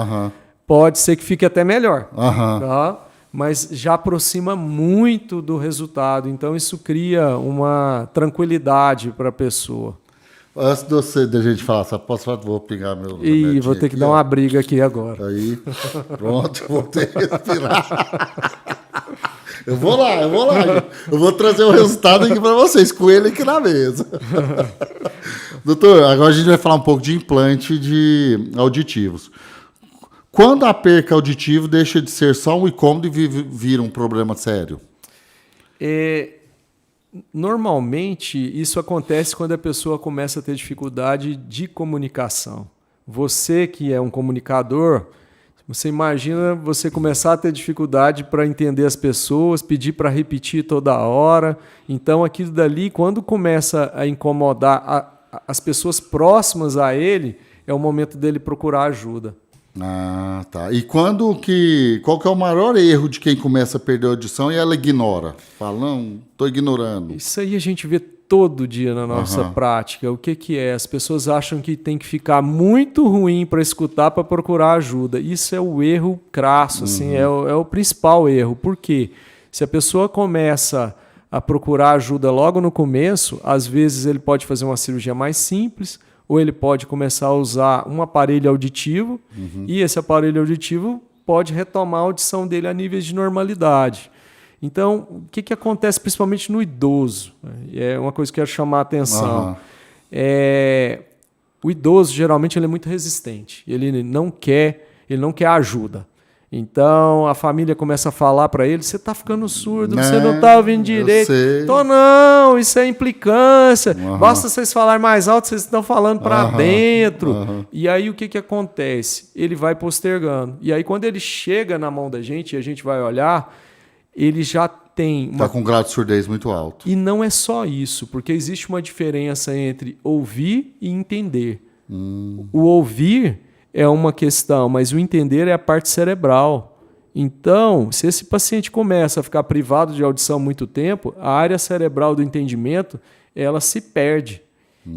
Pode ser que fique até melhor. Tá? Mas já aproxima muito do resultado. Então, isso cria uma tranquilidade para a pessoa. Antes de a gente falar, vou pegar meu... Ih, vou ter que dar uma briga aqui agora. Aí, pronto, vou ter que respirar. Eu vou lá. Eu vou trazer o resultado aqui para vocês, com ele aqui na mesa. Doutor, agora a gente vai falar um pouco de implante de auditivos. Quando a perca auditiva deixa de ser só um incômodo e vira um problema sério? Normalmente, isso acontece quando a pessoa começa a ter dificuldade de comunicação. Você que é um comunicador, você imagina você começar a ter dificuldade para entender as pessoas, pedir para repetir toda hora. Então, aquilo dali, quando começa a incomodar as pessoas próximas a ele, é o momento dele procurar ajuda. Tá. E qual que é o maior erro de quem começa a perder a audição e ela ignora? Fala, não, estou ignorando. Isso aí a gente vê todo dia na nossa prática. O que é? As pessoas acham que tem que ficar muito ruim para escutar, para procurar ajuda. Isso é o erro crasso, assim, é o principal erro. Por quê? Se a pessoa começa a procurar ajuda logo no começo, às vezes ele pode fazer uma cirurgia mais simples, ou ele pode começar a usar um aparelho auditivo, e esse aparelho auditivo pode retomar a audição dele a níveis de normalidade. Então, o que acontece principalmente no idoso? É uma coisa que eu quero chamar a atenção. O idoso, geralmente, ele é muito resistente. Ele não quer ajuda. Então, a família começa a falar para ele, você está ficando surdo, você não está ouvindo direito. Então, não, isso é implicância. Basta vocês falarem mais alto, vocês estão falando para dentro. E aí, o que acontece? Ele vai postergando. E aí, quando ele chega na mão da gente, e a gente vai olhar, ele já tem... Está com um grau de surdez muito alto. E não é só isso, porque existe uma diferença entre ouvir e entender. O ouvir é uma questão, mas o entender é a parte cerebral. Então, se esse paciente começa a ficar privado de audição há muito tempo, a área cerebral do entendimento, ela se perde.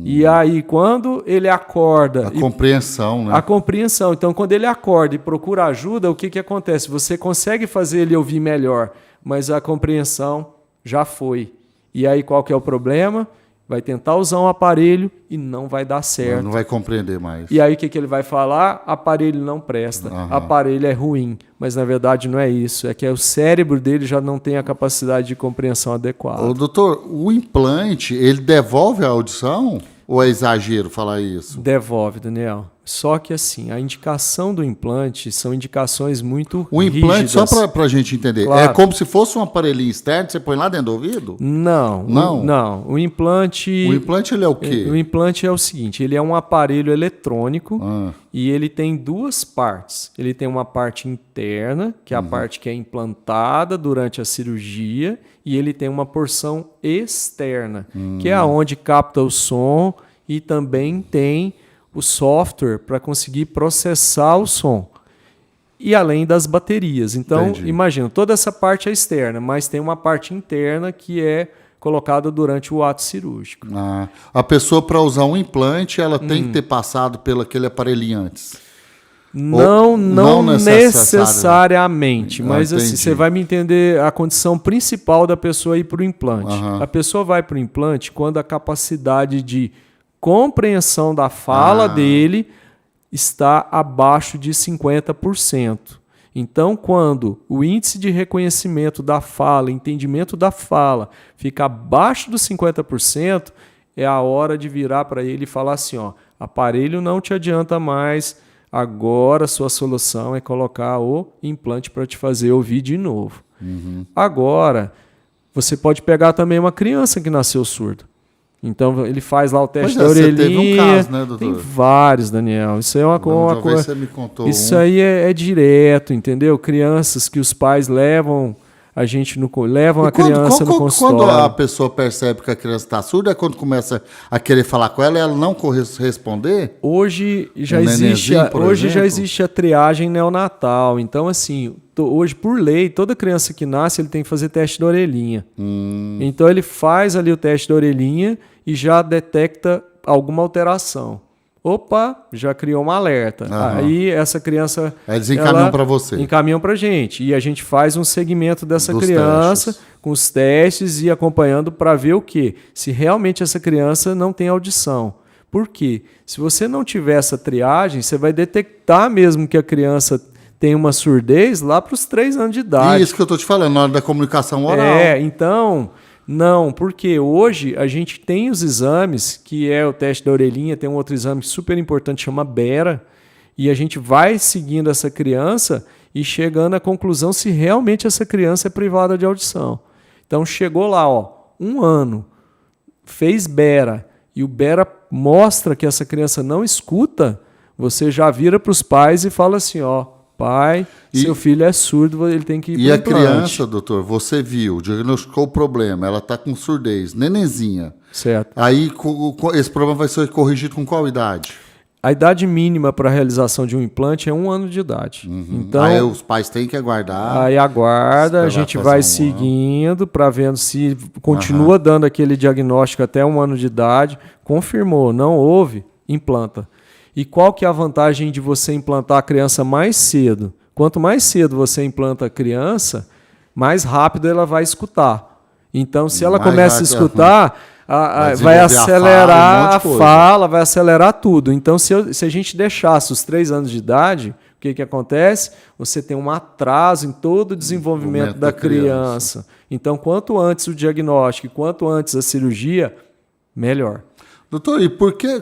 E aí, quando ele acorda... A compreensão, né? A compreensão. Então, quando ele acorda e procura ajuda, o que acontece? Você consegue fazer ele ouvir melhor, mas a compreensão já foi. E aí, qual que é o problema? Vai tentar usar um aparelho e não vai dar certo. Não vai compreender mais. E aí, o que ele vai falar? Aparelho não presta. Aparelho é ruim. Mas, na verdade, não é isso. É que o cérebro dele já não tem a capacidade de compreensão adequada. Ô, doutor, o implante, ele devolve a audição? Ou é exagero falar isso? Devolve, Daniel. Só que assim, a indicação do implante são indicações muito O implante, rígidas. só para a gente entender, Claro. é como se fosse um aparelhinho externo que você põe lá dentro do ouvido? Não. Não? O implante... O implante, ele é o quê? O implante é o seguinte, ele é um aparelho eletrônico Ah. e ele tem duas partes. Ele tem uma parte interna, que é a parte que é implantada durante a cirurgia, e ele tem uma porção externa, que é aonde capta o som e também tem o software para conseguir processar o som. E além das baterias. Então, Entendi. imagina, toda essa parte é externa, mas tem uma parte interna que é colocada durante o ato cirúrgico. Ah, a pessoa, para usar um implante, ela tem que ter passado pelo aquele aparelhinho antes. Não necessariamente, né? mas assim, Entendi. você vai me entender a condição principal da pessoa ir para o implante. Aham. A pessoa vai para o implante quando a capacidade de compreensão da fala dele está abaixo de 50%. Então, quando o índice de reconhecimento da fala, entendimento da fala, fica abaixo dos 50%, é a hora de virar para ele e falar assim, ó, aparelho não te adianta mais, agora a sua solução é colocar o implante para te fazer ouvir de novo. Agora, você pode pegar também uma criança que nasceu surda. Então ele faz lá o teste da Você orelhinha. teve um caso, né, doutor? Tem vários, Daniel. Isso é uma coisa. Você me contou Isso um. aí é direto, entendeu? Crianças que os pais levam a gente levam a criança no consultório. Quando a pessoa percebe que a criança está surda, é quando começa a querer falar com ela e ela não responder? Hoje já Um existe nenenzinho, por hoje já exemplo? existe a triagem neonatal. Então, assim, hoje, por lei, toda criança que nasce ele tem que fazer teste da orelhinha. Então, ele faz ali o teste da orelhinha e já detecta alguma alteração. Opa, já criou um alerta. Aham. Aí essa criança... Eles encaminham para você. Encaminham para a gente. E a gente faz um segmento dessa Dos criança testes. com os testes e acompanhando para ver o quê? Se realmente essa criança não tem audição. Por quê? Se você não tiver essa triagem, você vai detectar mesmo que a criança tem uma surdez lá para os 3 anos de idade. Isso que eu estou te falando, na hora da comunicação oral. Então... Não, porque hoje a gente tem os exames, que é o teste da orelhinha, tem um outro exame super importante, chama Bera, e a gente vai seguindo essa criança e chegando à conclusão se realmente essa criança é privada de audição. Então chegou lá, ó, 1 ano, fez Bera, e o Bera mostra que essa criança não escuta, você já vira para os pais e fala assim, ó, pai, seu filho é surdo, ele tem que ir para o E a implante. criança, doutor, você viu, diagnosticou o problema, ela está com surdez, nenenzinha. Certo. Aí esse problema vai ser corrigido com qual idade? A idade mínima para a realização de um implante é 1 ano de idade. Então, Aí os pais têm que aguardar. aí aguarda, a Esperar gente passar vai um seguindo para vendo se continua dando aquele diagnóstico até 1 ano de idade. Confirmou, não houve, implanta. E qual que é a vantagem de você implantar a criança mais cedo? Quanto mais cedo você implanta a criança, mais rápido ela vai escutar. Então, se ela Mais começa a rápido, escutar, vai desenvolver acelerar a fala, um monte de coisa. fala, vai acelerar tudo. Então, se a gente deixasse os 3 anos de idade, o que acontece? Você tem um atraso em todo o desenvolvimento da criança. Então, quanto antes o diagnóstico, quanto antes a cirurgia, melhor. Doutor, e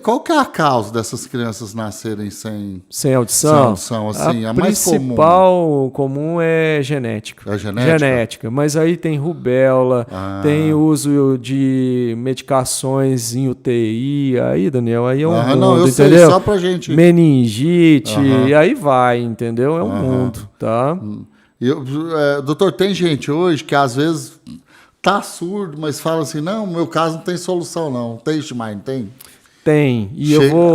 qual que é a causa dessas crianças nascerem sem audição? assim, a mais principal comum é genética. É genética? Genética. Mas aí tem rubéola, tem uso de medicações em UTI. Aí, Daniel, aí é um mundo, não, eu entendeu? sei, só pra gente... Meningite, e aí vai, entendeu? É um mundo, tá? Doutor, tem gente hoje que às vezes... tá surdo, mas fala assim, não, meu caso não tem solução não. Tem, Ismael, não tem? Tem.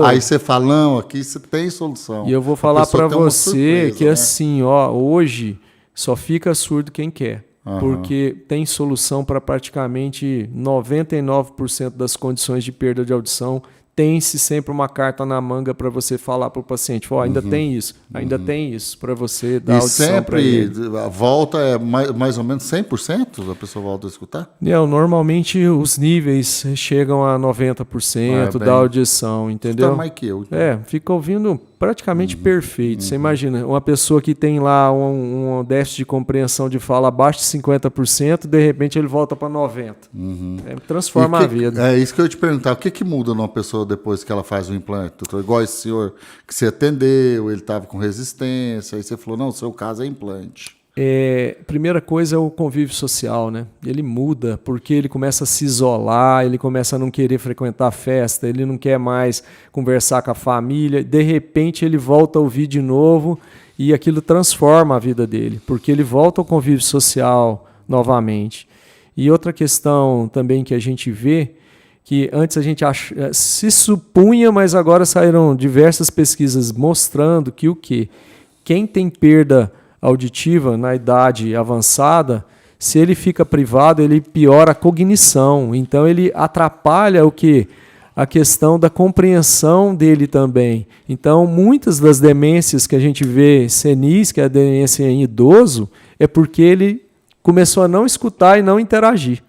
Aí você fala, não, aqui você tem solução. E eu vou falar para você que, assim, hoje só fica surdo quem quer. Porque tem solução para praticamente 99% das condições de perda de audição. Tem-se sempre uma carta na manga para você falar para o paciente, ainda tem isso, ainda tem isso, para você dar audição para ele. E sempre a volta é mais ou menos 100% a pessoa volta a escutar? Normalmente os níveis chegam a 90% da audição, entendeu? Escuta mais que eu. Então. Fica ouvindo praticamente perfeito. Você imagina, uma pessoa que tem lá um déficit de compreensão de fala abaixo de 50%, de repente ele volta para 90%. Transforma a vida. É isso que eu ia te perguntar. O que muda numa pessoa depois que ela faz o implante, doutor? Igual esse senhor que você atendeu, ele estava com resistência, aí você falou, não, o seu caso é implante. Primeira coisa é o convívio social, né? Ele muda porque ele começa a se isolar, ele começa a não querer frequentar a festa, ele não quer mais conversar com a família, de repente ele volta a ouvir de novo e aquilo transforma a vida dele, porque ele volta ao convívio social novamente. E outra questão também que a gente vê, que antes a gente se supunha, mas agora saíram diversas pesquisas mostrando que o quê? Quem tem perda auditiva na idade avançada, se ele fica privado, ele piora a cognição. Então ele atrapalha o quê? A questão da compreensão dele também. Então muitas das demências que a gente vê senis, que é a demência em idoso, é porque ele começou a não escutar e não interagir.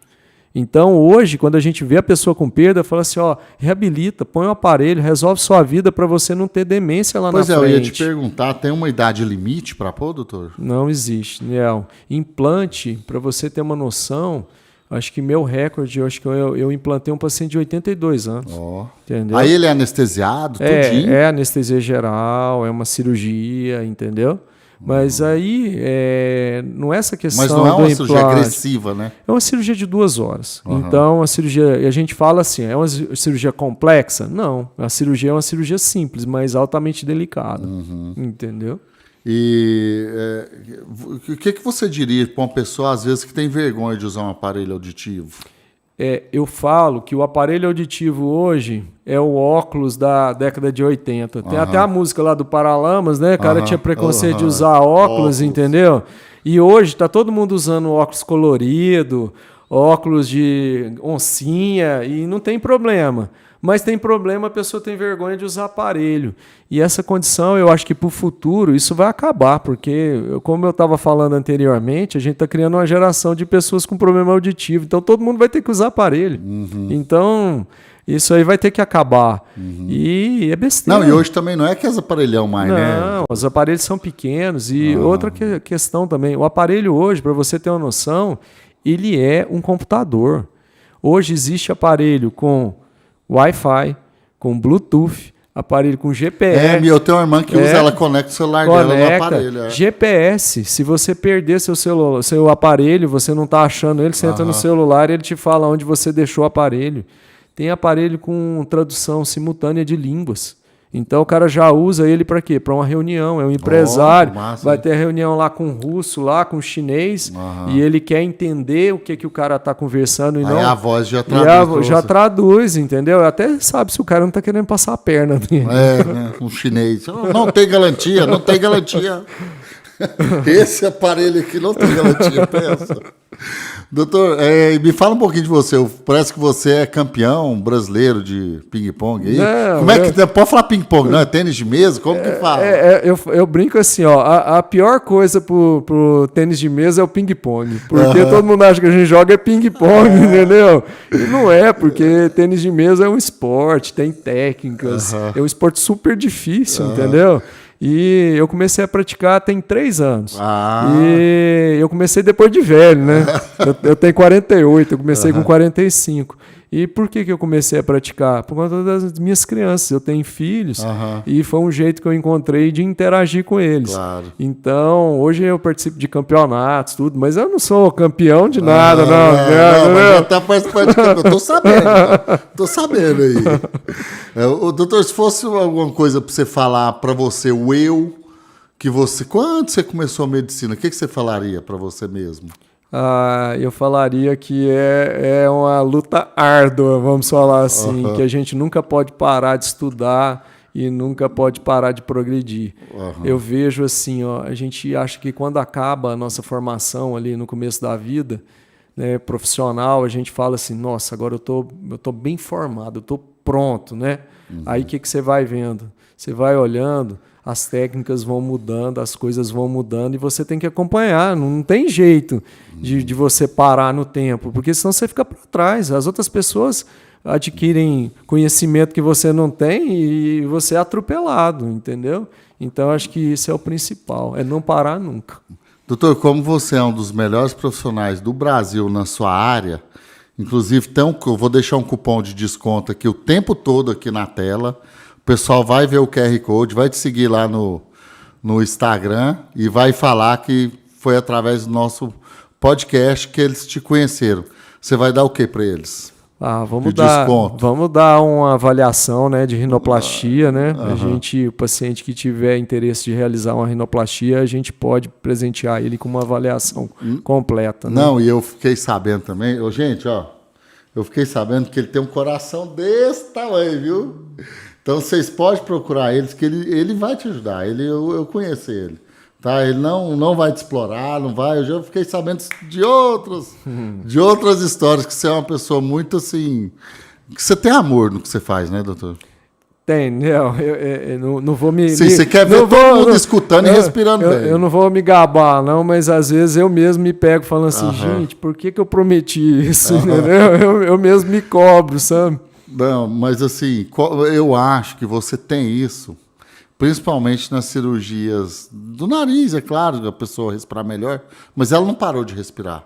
Então, hoje, quando a gente vê a pessoa com perda, fala assim, reabilita, põe um aparelho, resolve sua vida para você não ter demência lá na frente. Pois é, eu ia te perguntar, tem uma idade limite para pôr, doutor? Não existe, Niel. Implante, para você ter uma noção, acho que meu recorde, eu implantei um paciente de 82 anos. Entendeu? Aí ele é anestesiado, tudinho? É anestesia geral, é uma cirurgia, entendeu? Mas aí não é essa questão. Mas não é uma cirurgia agressiva, né? É uma cirurgia de 2 horas. Então, a cirurgia, a gente fala assim, é uma cirurgia complexa? Não. A cirurgia é uma cirurgia simples, mas altamente delicada. Entendeu? E o que você diria para uma pessoa, às vezes, que tem vergonha de usar um aparelho auditivo? Eu falo que o aparelho auditivo hoje é o óculos da década de 80. Tem até a música lá do Paralamas, né? O cara tinha preconceito de usar óculos, entendeu? E hoje tá todo mundo usando óculos colorido, óculos de oncinha, e não tem problema. Mas tem problema, a pessoa tem vergonha de usar aparelho. E essa condição, eu acho que para o futuro, isso vai acabar, porque, como eu estava falando anteriormente, a gente está criando uma geração de pessoas com problema auditivo. Então, todo mundo vai ter que usar aparelho. Então, isso aí vai ter que acabar. E é besteira. Não, e hoje também não é que as aparelhão mais, né? Não, os aparelhos são pequenos. E outra questão também, o aparelho hoje, para você ter uma noção, ele é um computador. Hoje existe aparelho com Wi-Fi, com Bluetooth, aparelho com GPS. Eu tenho uma irmã que usa, ela conecta o celular dela no aparelho. GPS, se você perder seu aparelho, você não está achando ele, você entra no celular e ele te fala onde você deixou o aparelho. Tem aparelho com tradução simultânea de línguas. Então o cara já usa ele para quê? Para uma reunião, é um empresário, vai ter reunião lá com o russo, lá com o chinês, e ele quer entender o que o cara está conversando. E aí não, a voz já traduz. Já traduz, entendeu? Até sabe se o cara não está querendo passar a perna dele. Né? Um chinês. Não tem garantia, não tem garantia. Esse aparelho aqui não tem garantia, pensa. Doutor, me fala um pouquinho de você. Parece que você é campeão brasileiro de ping-pong aí. Como é que pode falar ping-pong? Não é tênis de mesa? Como que fala? Eu brinco assim, a pior coisa pro tênis de mesa é o ping-pong. Porque todo mundo acha que a gente joga ping-pong, entendeu? E não é, porque tênis de mesa é um esporte, tem técnicas, é um esporte super difícil, entendeu? E eu comecei a praticar tem 3 anos. E eu comecei depois de velho, né? Eu tenho 48, eu comecei com 45. E por que eu comecei a praticar? Por conta das minhas crianças. Eu tenho filhos e foi um jeito que eu encontrei de interagir com eles. Claro. Então, hoje eu participo de campeonatos, tudo, mas eu não sou campeão de nada, não. Mas já tá participando de campeonato. Tô sabendo aí. Doutor, se fosse alguma coisa para você falar para você, quando você começou a medicina, o que você falaria para você mesmo? Eu falaria que é uma luta árdua, vamos falar assim, que a gente nunca pode parar de estudar e nunca pode parar de progredir. Eu vejo assim, ó, a gente acha que quando acaba a nossa formação ali no começo da vida, né, profissional, a gente fala assim, nossa, agora eu tô bem formado, eu tô pronto, né? Aí o que você vai vendo? Você vai olhando, as técnicas vão mudando, as coisas vão mudando e você tem que acompanhar. Não tem jeito de você parar no tempo, porque senão você fica para trás. As outras pessoas adquirem conhecimento que você não tem e você é atropelado, entendeu? Então, acho que isso é o principal, é não parar nunca. Doutor, como você é um dos melhores profissionais do Brasil na sua área, inclusive eu vou deixar um cupom de desconto aqui o tempo todo aqui na tela. O pessoal vai ver o QR Code, vai te seguir lá no Instagram e vai falar que foi através do nosso podcast que eles te conheceram. Você vai dar o que para eles? Vamos dar uma avaliação, né, de rinoplastia, né? O paciente que tiver interesse de realizar uma rinoplastia, a gente pode presentear ele com uma avaliação completa. Né? Não, e eu fiquei sabendo também, gente, ó, eu fiquei sabendo que ele tem um coração desse tamanho, viu? Então vocês podem procurar eles, que ele vai te ajudar. Eu conheço ele. Tá? Ele não vai te explorar, não vai. Eu já fiquei sabendo de outras histórias, que você é uma pessoa muito assim. Que você tem amor no que você faz, né, doutor? Tem, eu não vou me. Sim, você quer ver todo mundo escutando e respirando bem. Eu não vou me gabar, não, mas às vezes eu mesmo me pego falando assim, gente, por que eu prometi isso? Entendeu? Eu mesmo me cobro, sabe? Não, mas assim, eu acho que você tem isso. Principalmente nas cirurgias do nariz, é claro, a pessoa respirar melhor, mas ela não parou de respirar.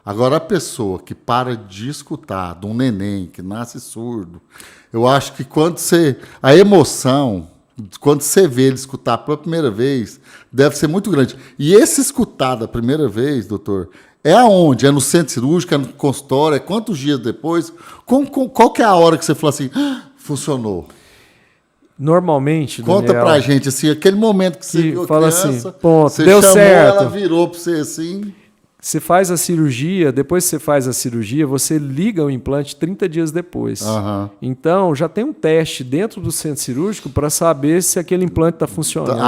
Agora, a pessoa que para de escutar, de um neném que nasce surdo, eu acho que a emoção, quando você vê ele escutar pela primeira vez, deve ser muito grande. E esse escutar da primeira vez, doutor, é aonde? É no centro cirúrgico, é no consultório, é quantos dias depois? Qual que é a hora que você falou assim, funcionou? Normalmente, Daniel, conta pra gente, assim, aquele momento que você viu a fala criança, assim, ponto, você deu chamou, certo. Ela virou pra você assim. Você faz a cirurgia, depois que você faz a cirurgia, você liga o implante 30 dias depois. Então, já tem um teste dentro do centro cirúrgico para saber se aquele implante está funcionando.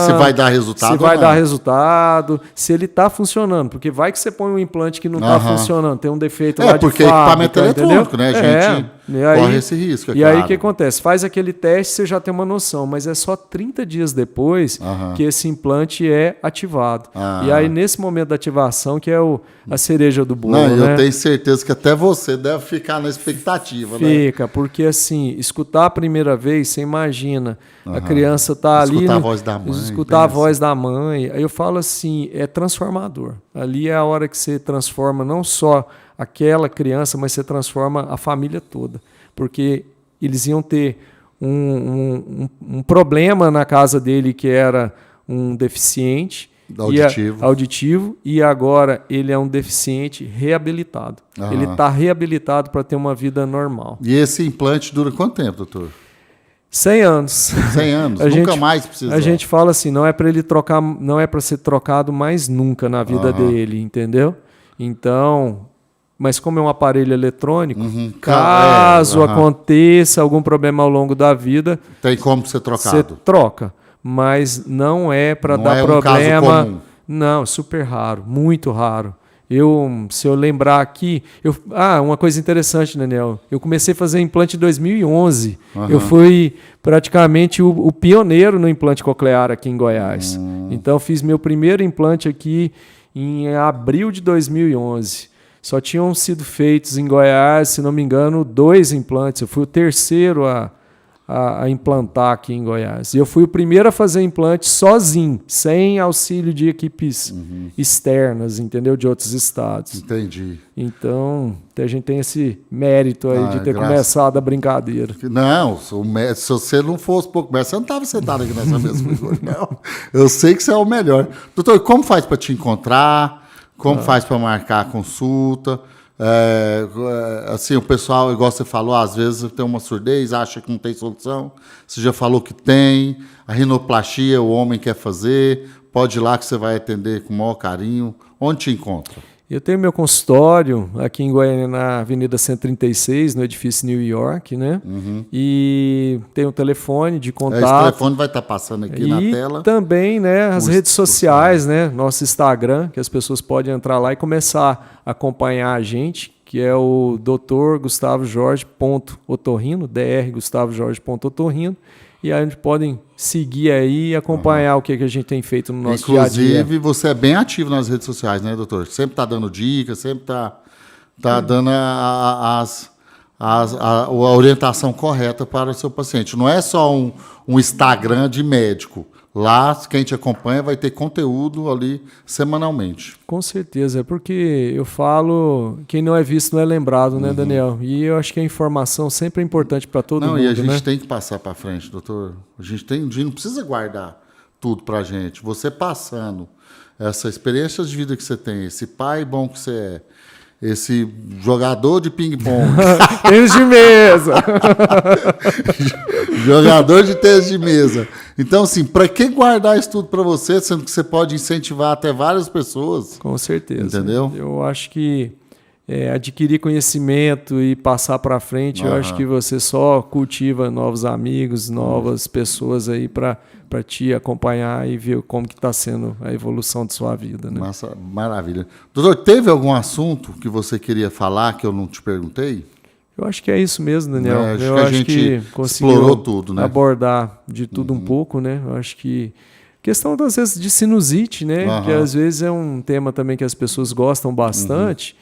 Se vai dar resultado. Se vai dar resultado, se ele está funcionando. Porque vai que você põe um implante que não está funcionando, tem um defeito lá de fábrica. Porque equipamento eletrônico, né? A gente corre esse risco. E aí o que acontece? Faz aquele teste, você já tem uma noção, mas é só 30 dias depois que esse implante é ativado. E aí, nesse momento da ativação, que é a cereja do bolo. Não, eu tenho certeza que até você deve ficar na expectativa. Fica, porque assim, escutar a primeira vez, você imagina, a criança tá ali... Escutar a voz da mãe. Escutar a voz da mãe. Aí eu falo assim, é transformador. Ali é a hora que você transforma não só aquela criança, mas você transforma a família toda. Porque eles iam ter um problema na casa dele que era um deficiente, auditivo, e agora ele é um deficiente reabilitado. Ele está reabilitado para ter uma vida normal. E esse implante dura quanto tempo, doutor? 100 anos. 100 anos, nunca mais precisa. A gente fala assim, não é para ele trocar, não é para ser trocado mais nunca na vida dele, entendeu? Então, mas como é um aparelho eletrônico, caso aconteça algum problema ao longo da vida, tem como ser trocado. Você troca. Mas não é para dar problema. Caso comum. Não, super raro, muito raro. Se eu lembrar aqui, uma coisa interessante, Daniel. Eu comecei a fazer implante em 2011. Eu fui praticamente o pioneiro no implante coclear aqui em Goiás. Então fiz meu primeiro implante aqui em abril de 2011. Só tinham sido feitos em Goiás, se não me engano, 2 implantes. Eu fui o terceiro a implantar aqui em Goiás. E eu fui o primeiro a fazer implante sozinho, sem auxílio de equipes externas, entendeu? De outros estados. Entendi. Então, a gente tem esse mérito aí de ter começado a brincadeira. Não, se você não fosse pouco melhor, você não estava sentado aqui nessa mesa comigo, não. Eu sei que você é o melhor. Doutor, como faz para te encontrar? Como faz para marcar a consulta? Assim, o pessoal, igual você falou, às vezes tem uma surdez, acha que não tem solução. Você já falou que tem. A rinoplastia, o homem quer fazer. Pode ir lá que você vai atender com o maior carinho. Onde te encontra? Eu tenho meu consultório aqui em Goiânia, na Avenida 136, no edifício New York, né? E tem um telefone de contato. Esse telefone vai estar passando aqui na tela. E também, né, as redes sociais, né? Nosso Instagram, que as pessoas podem entrar lá e começar a acompanhar a gente, que é o Dr. Gustavo Jorge.otorrino, Dr. Gustavo Jorge.otorrino. E aí eles podem seguir aí e acompanhar o que a gente tem feito no nosso dia a dia. Inclusive, você é bem ativo nas redes sociais, né, doutor? Sempre está dando dicas, sempre está dando a orientação correta para o seu paciente. Não é só um Instagram de médico. Lá, quem te acompanha vai ter conteúdo ali semanalmente. Com certeza, é porque eu falo, quem não é visto não é lembrado, né, Daniel? E eu acho que a informação sempre é importante para todo mundo, e a gente né? tem que passar para frente, doutor. A gente não precisa guardar tudo para a gente. Você passando essa experiência de vida que você tem, esse pai bom que você é, esse jogador de ping-pong. Tênis de mesa. Jogador de tênis de mesa. Então, assim, para que guardar isso tudo para você, sendo que você pode incentivar até várias pessoas? Com certeza. Entendeu? Eu acho que adquirir conhecimento e passar para frente, eu acho que você só cultiva novos amigos, novas pessoas aí para te acompanhar e ver como que está sendo a evolução de sua vida, né? Maravilha. Doutor, teve algum assunto que você queria falar que eu não te perguntei? Eu acho que é isso mesmo, Daniel. Eu acho que explorou tudo, né? Abordar de tudo um pouco, né? Eu acho que questão às vezes de sinusite, né? Que às vezes é um tema também que as pessoas gostam bastante.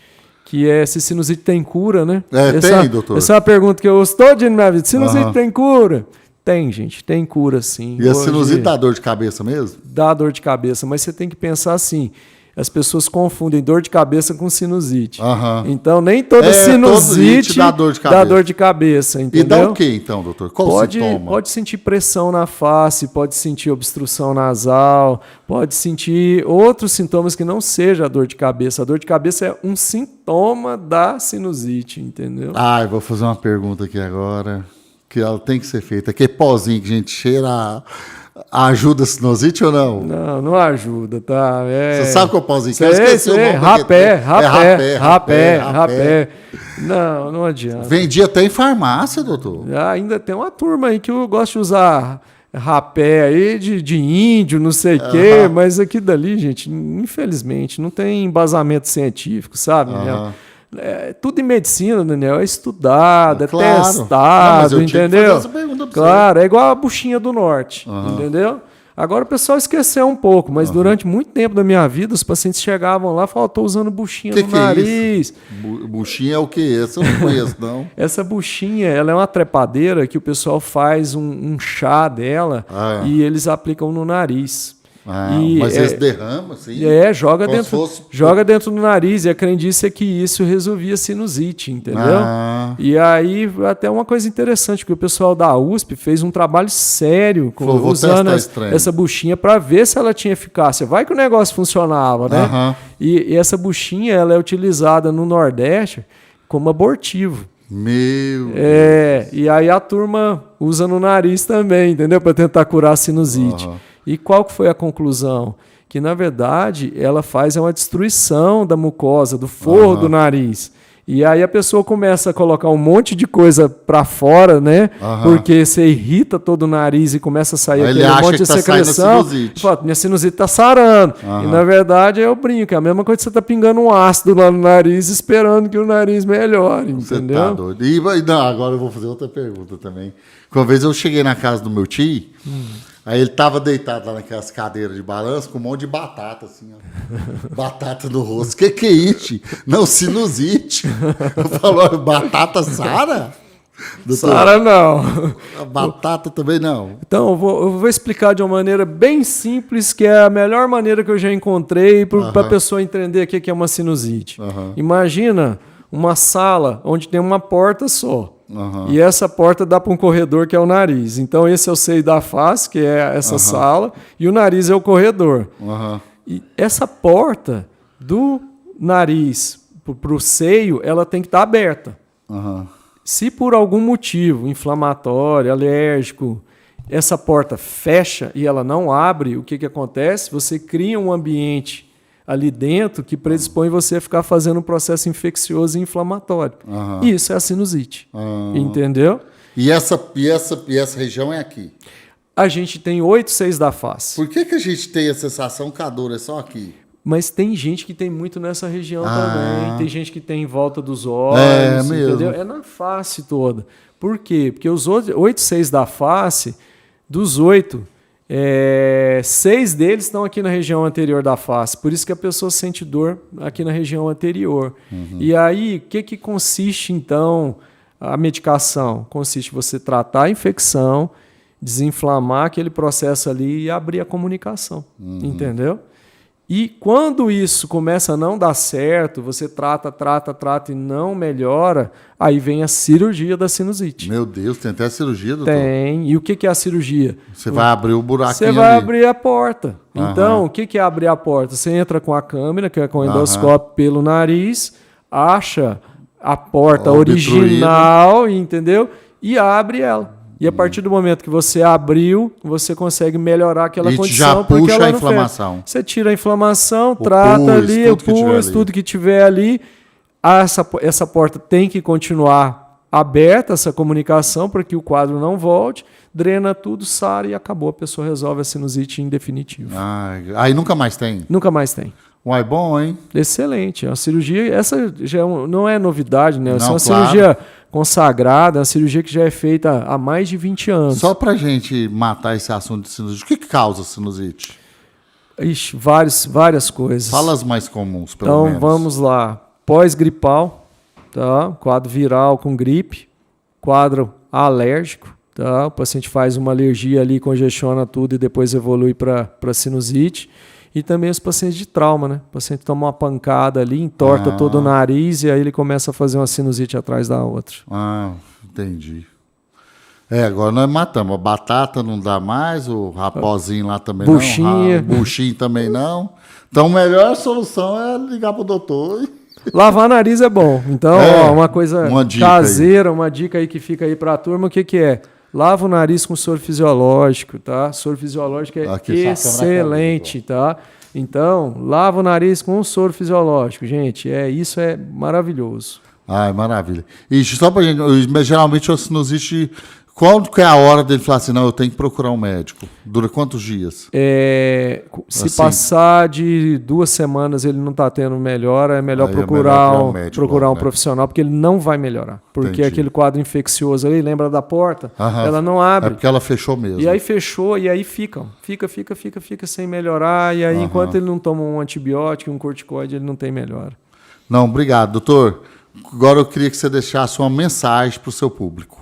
Que é se sinusite tem cura, né? Tem, doutor. Essa é uma pergunta que eu ouço todo dia na minha vida. Sinusite tem cura? Tem, gente. Tem cura, sim. E a sinusite dá dor de cabeça mesmo? Dá dor de cabeça, mas você tem que pensar assim. As pessoas confundem dor de cabeça com sinusite. Então, nem toda sinusite dá dor de cabeça. Entendeu? E dá o que, então, doutor? Qual o sintoma? Pode sentir pressão na face, pode sentir obstrução nasal, pode sentir outros sintomas que não seja a dor de cabeça. A dor de cabeça é um sintoma da sinusite, entendeu? Eu vou fazer uma pergunta aqui agora, que ela tem que ser feita. Aquele pozinho que a gente cheira... Ajuda a sinusite ou não? Não ajuda, tá? Você sabe qual é o pauzinho? Rapé. Não adianta. Vendia até em farmácia, doutor. Ainda tem uma turma aí que eu gosto de usar rapé aí de índio, não sei o quê, mas aqui dali, gente, infelizmente, não tem embasamento científico, sabe? Tudo em medicina, Daniel, é estudado, testado, entendeu? Claro, é igual a buchinha do norte, entendeu? Agora o pessoal esqueceu um pouco, mas durante muito tempo da minha vida, os pacientes chegavam lá e falavam, estou usando buchinha no nariz. Buchinha é o quê? Essa eu não conheço, não. Essa buchinha, ela é uma trepadeira que o pessoal faz um chá dela e eles aplicam no nariz. Mas eles derramam, assim? Joga dentro do nariz, e a crendice é que isso resolvia sinusite, entendeu? E aí, até uma coisa interessante, que o pessoal da USP fez um trabalho sério usando essa buchinha para ver se ela tinha eficácia. Vai que o negócio funcionava, né? E essa buchinha, ela é utilizada no Nordeste como abortivo. E aí a turma usa no nariz também, entendeu? Para tentar curar a sinusite. E qual que foi a conclusão? Que, na verdade, ela faz uma destruição da mucosa, do forro do nariz. E aí a pessoa começa a colocar um monte de coisa para fora, né? Porque você irrita todo o nariz e começa a sair aquele monte de secreção. Fala, minha sinusite está sarando. E, na verdade, eu brinco. É a mesma coisa que você está pingando um ácido lá no nariz, esperando que o nariz melhore, entendeu? Você tá doido. Agora eu vou fazer outra pergunta também. Uma vez eu cheguei na casa do meu tio... Aí ele tava deitado lá naquelas cadeiras de balanço com um monte de batata, assim, ó. Batata no rosto. Que é isso? Não, sinusite. Eu falo, batata sara? Sara não. A batata também não. Então, eu vou explicar de uma maneira bem simples, que é a melhor maneira que eu já encontrei para a pessoa entender o que é uma sinusite. Imagina uma sala onde tem uma porta só. E essa porta dá para um corredor que é o nariz. Então esse é o seio da face, que é essa sala, e o nariz é o corredor. E essa porta do nariz para o seio, ela tem que estar aberta. Se por algum motivo inflamatório, alérgico, essa porta fecha e ela não abre, o que acontece? Você cria um ambiente ali dentro que predispõe você a ficar fazendo um processo infeccioso e inflamatório. Isso é a sinusite. Entendeu? E essa região é aqui? A gente tem 8 seios da face. Por que a gente tem a sensação que a dor é só aqui? Mas tem gente que tem muito nessa região também. Tem gente que tem em volta dos olhos, entendeu? É na face toda. Por quê? Porque os 8 seios da face, dos 8, 6 deles estão aqui na região anterior da face. Por isso que a pessoa sente dor aqui na região anterior. E aí, o que consiste, então, a medicação? Consiste em você tratar a infecção, desinflamar aquele processo ali e abrir a comunicação. Entendeu? E quando isso começa a não dar certo, você trata e não melhora, aí vem a cirurgia da sinusite. Meu Deus, tem até a cirurgia, doutor? Tem. E o que é a cirurgia? Você vai abrir o buraquinho Você vai abrir a porta. Então, o que é abrir a porta? Você entra com a câmera, que é com o endoscópio pelo nariz, acha a porta original, entendeu? E abre ela. E a partir do momento que você abriu, você consegue melhorar aquela condição. Já puxa a inflamação. Você tira a inflamação, trata ali, o pus, tudo que tiver ali. Essa porta tem que continuar aberta, essa comunicação, para que o quadro não volte. Drena tudo, sara e acabou. A pessoa resolve a sinusite em definitivo. Aí nunca mais tem? Nunca mais tem. Uai, bom, hein? Excelente. A cirurgia, essa já não é novidade, né? Essa é uma cirurgia consagrada, uma cirurgia que já é feita há mais de 20 anos. Só pra gente matar esse assunto de sinusite, o que causa sinusite? Ixi, várias coisas. Fala as mais comuns, pelo menos. Então, vamos lá. Pós-gripal, tá? Quadro viral com gripe, quadro alérgico, tá? O paciente faz uma alergia ali, congestiona tudo e depois evolui para sinusite. E também os pacientes de trauma, né? O paciente toma uma pancada ali, entorta todo o nariz e aí ele começa a fazer uma sinusite atrás da outra. Entendi. Agora nós matamos. A batata não dá mais, o raposinho lá também buchinha. não. Buchinho também não. Então a melhor solução é ligar pro doutor. Lavar nariz é bom. Então, uma coisa caseira, uma dica aí que fica aí pra turma, o que é? Lava o nariz com soro fisiológico, tá? Soro fisiológico é excelente, tá? Então, lava o nariz com soro fisiológico, gente. Isso é maravilhoso. Maravilha. E só pra gente, geralmente o sinusite, qual que é a hora dele falar assim, não, eu tenho que procurar um médico? Dura quantos dias? Se passar de 2 semanas ele não está tendo melhora, é melhor procurar um profissional, porque ele não vai melhorar. Porque aquele quadro infeccioso ali, lembra da porta? Ela não abre. É porque ela fechou mesmo. E aí fechou, e aí fica sem melhorar, e aí enquanto ele não toma um antibiótico, um corticoide, ele não tem melhora. Não, obrigado, doutor. Agora eu queria que você deixasse uma mensagem para o seu público.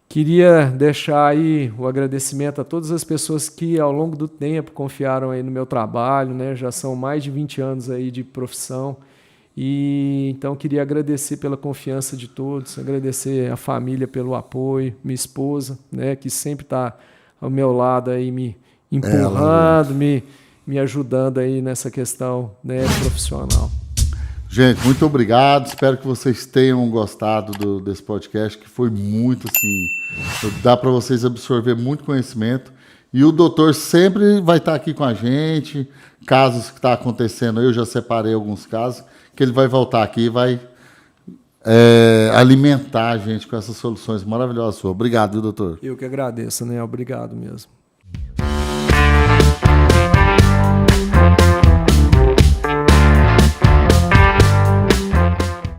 Queria deixar aí o agradecimento a todas as pessoas que ao longo do tempo confiaram aí no meu trabalho, né? Já são mais de 20 anos aí de profissão e então queria agradecer pela confiança de todos, agradecer a família pelo apoio, minha esposa, né? Que sempre está ao meu lado aí me empurrando, me ajudando aí nessa questão, né, profissional. Gente, muito obrigado. Espero que vocês tenham gostado desse podcast, que foi muito assim. Dá para vocês absorver muito conhecimento. E o doutor sempre vai estar aqui com a gente. Casos que estão acontecendo, eu já separei alguns casos, que ele vai voltar aqui e vai alimentar a gente com essas soluções maravilhosas suas. Obrigado, viu, doutor? Eu que agradeço, né? Obrigado mesmo.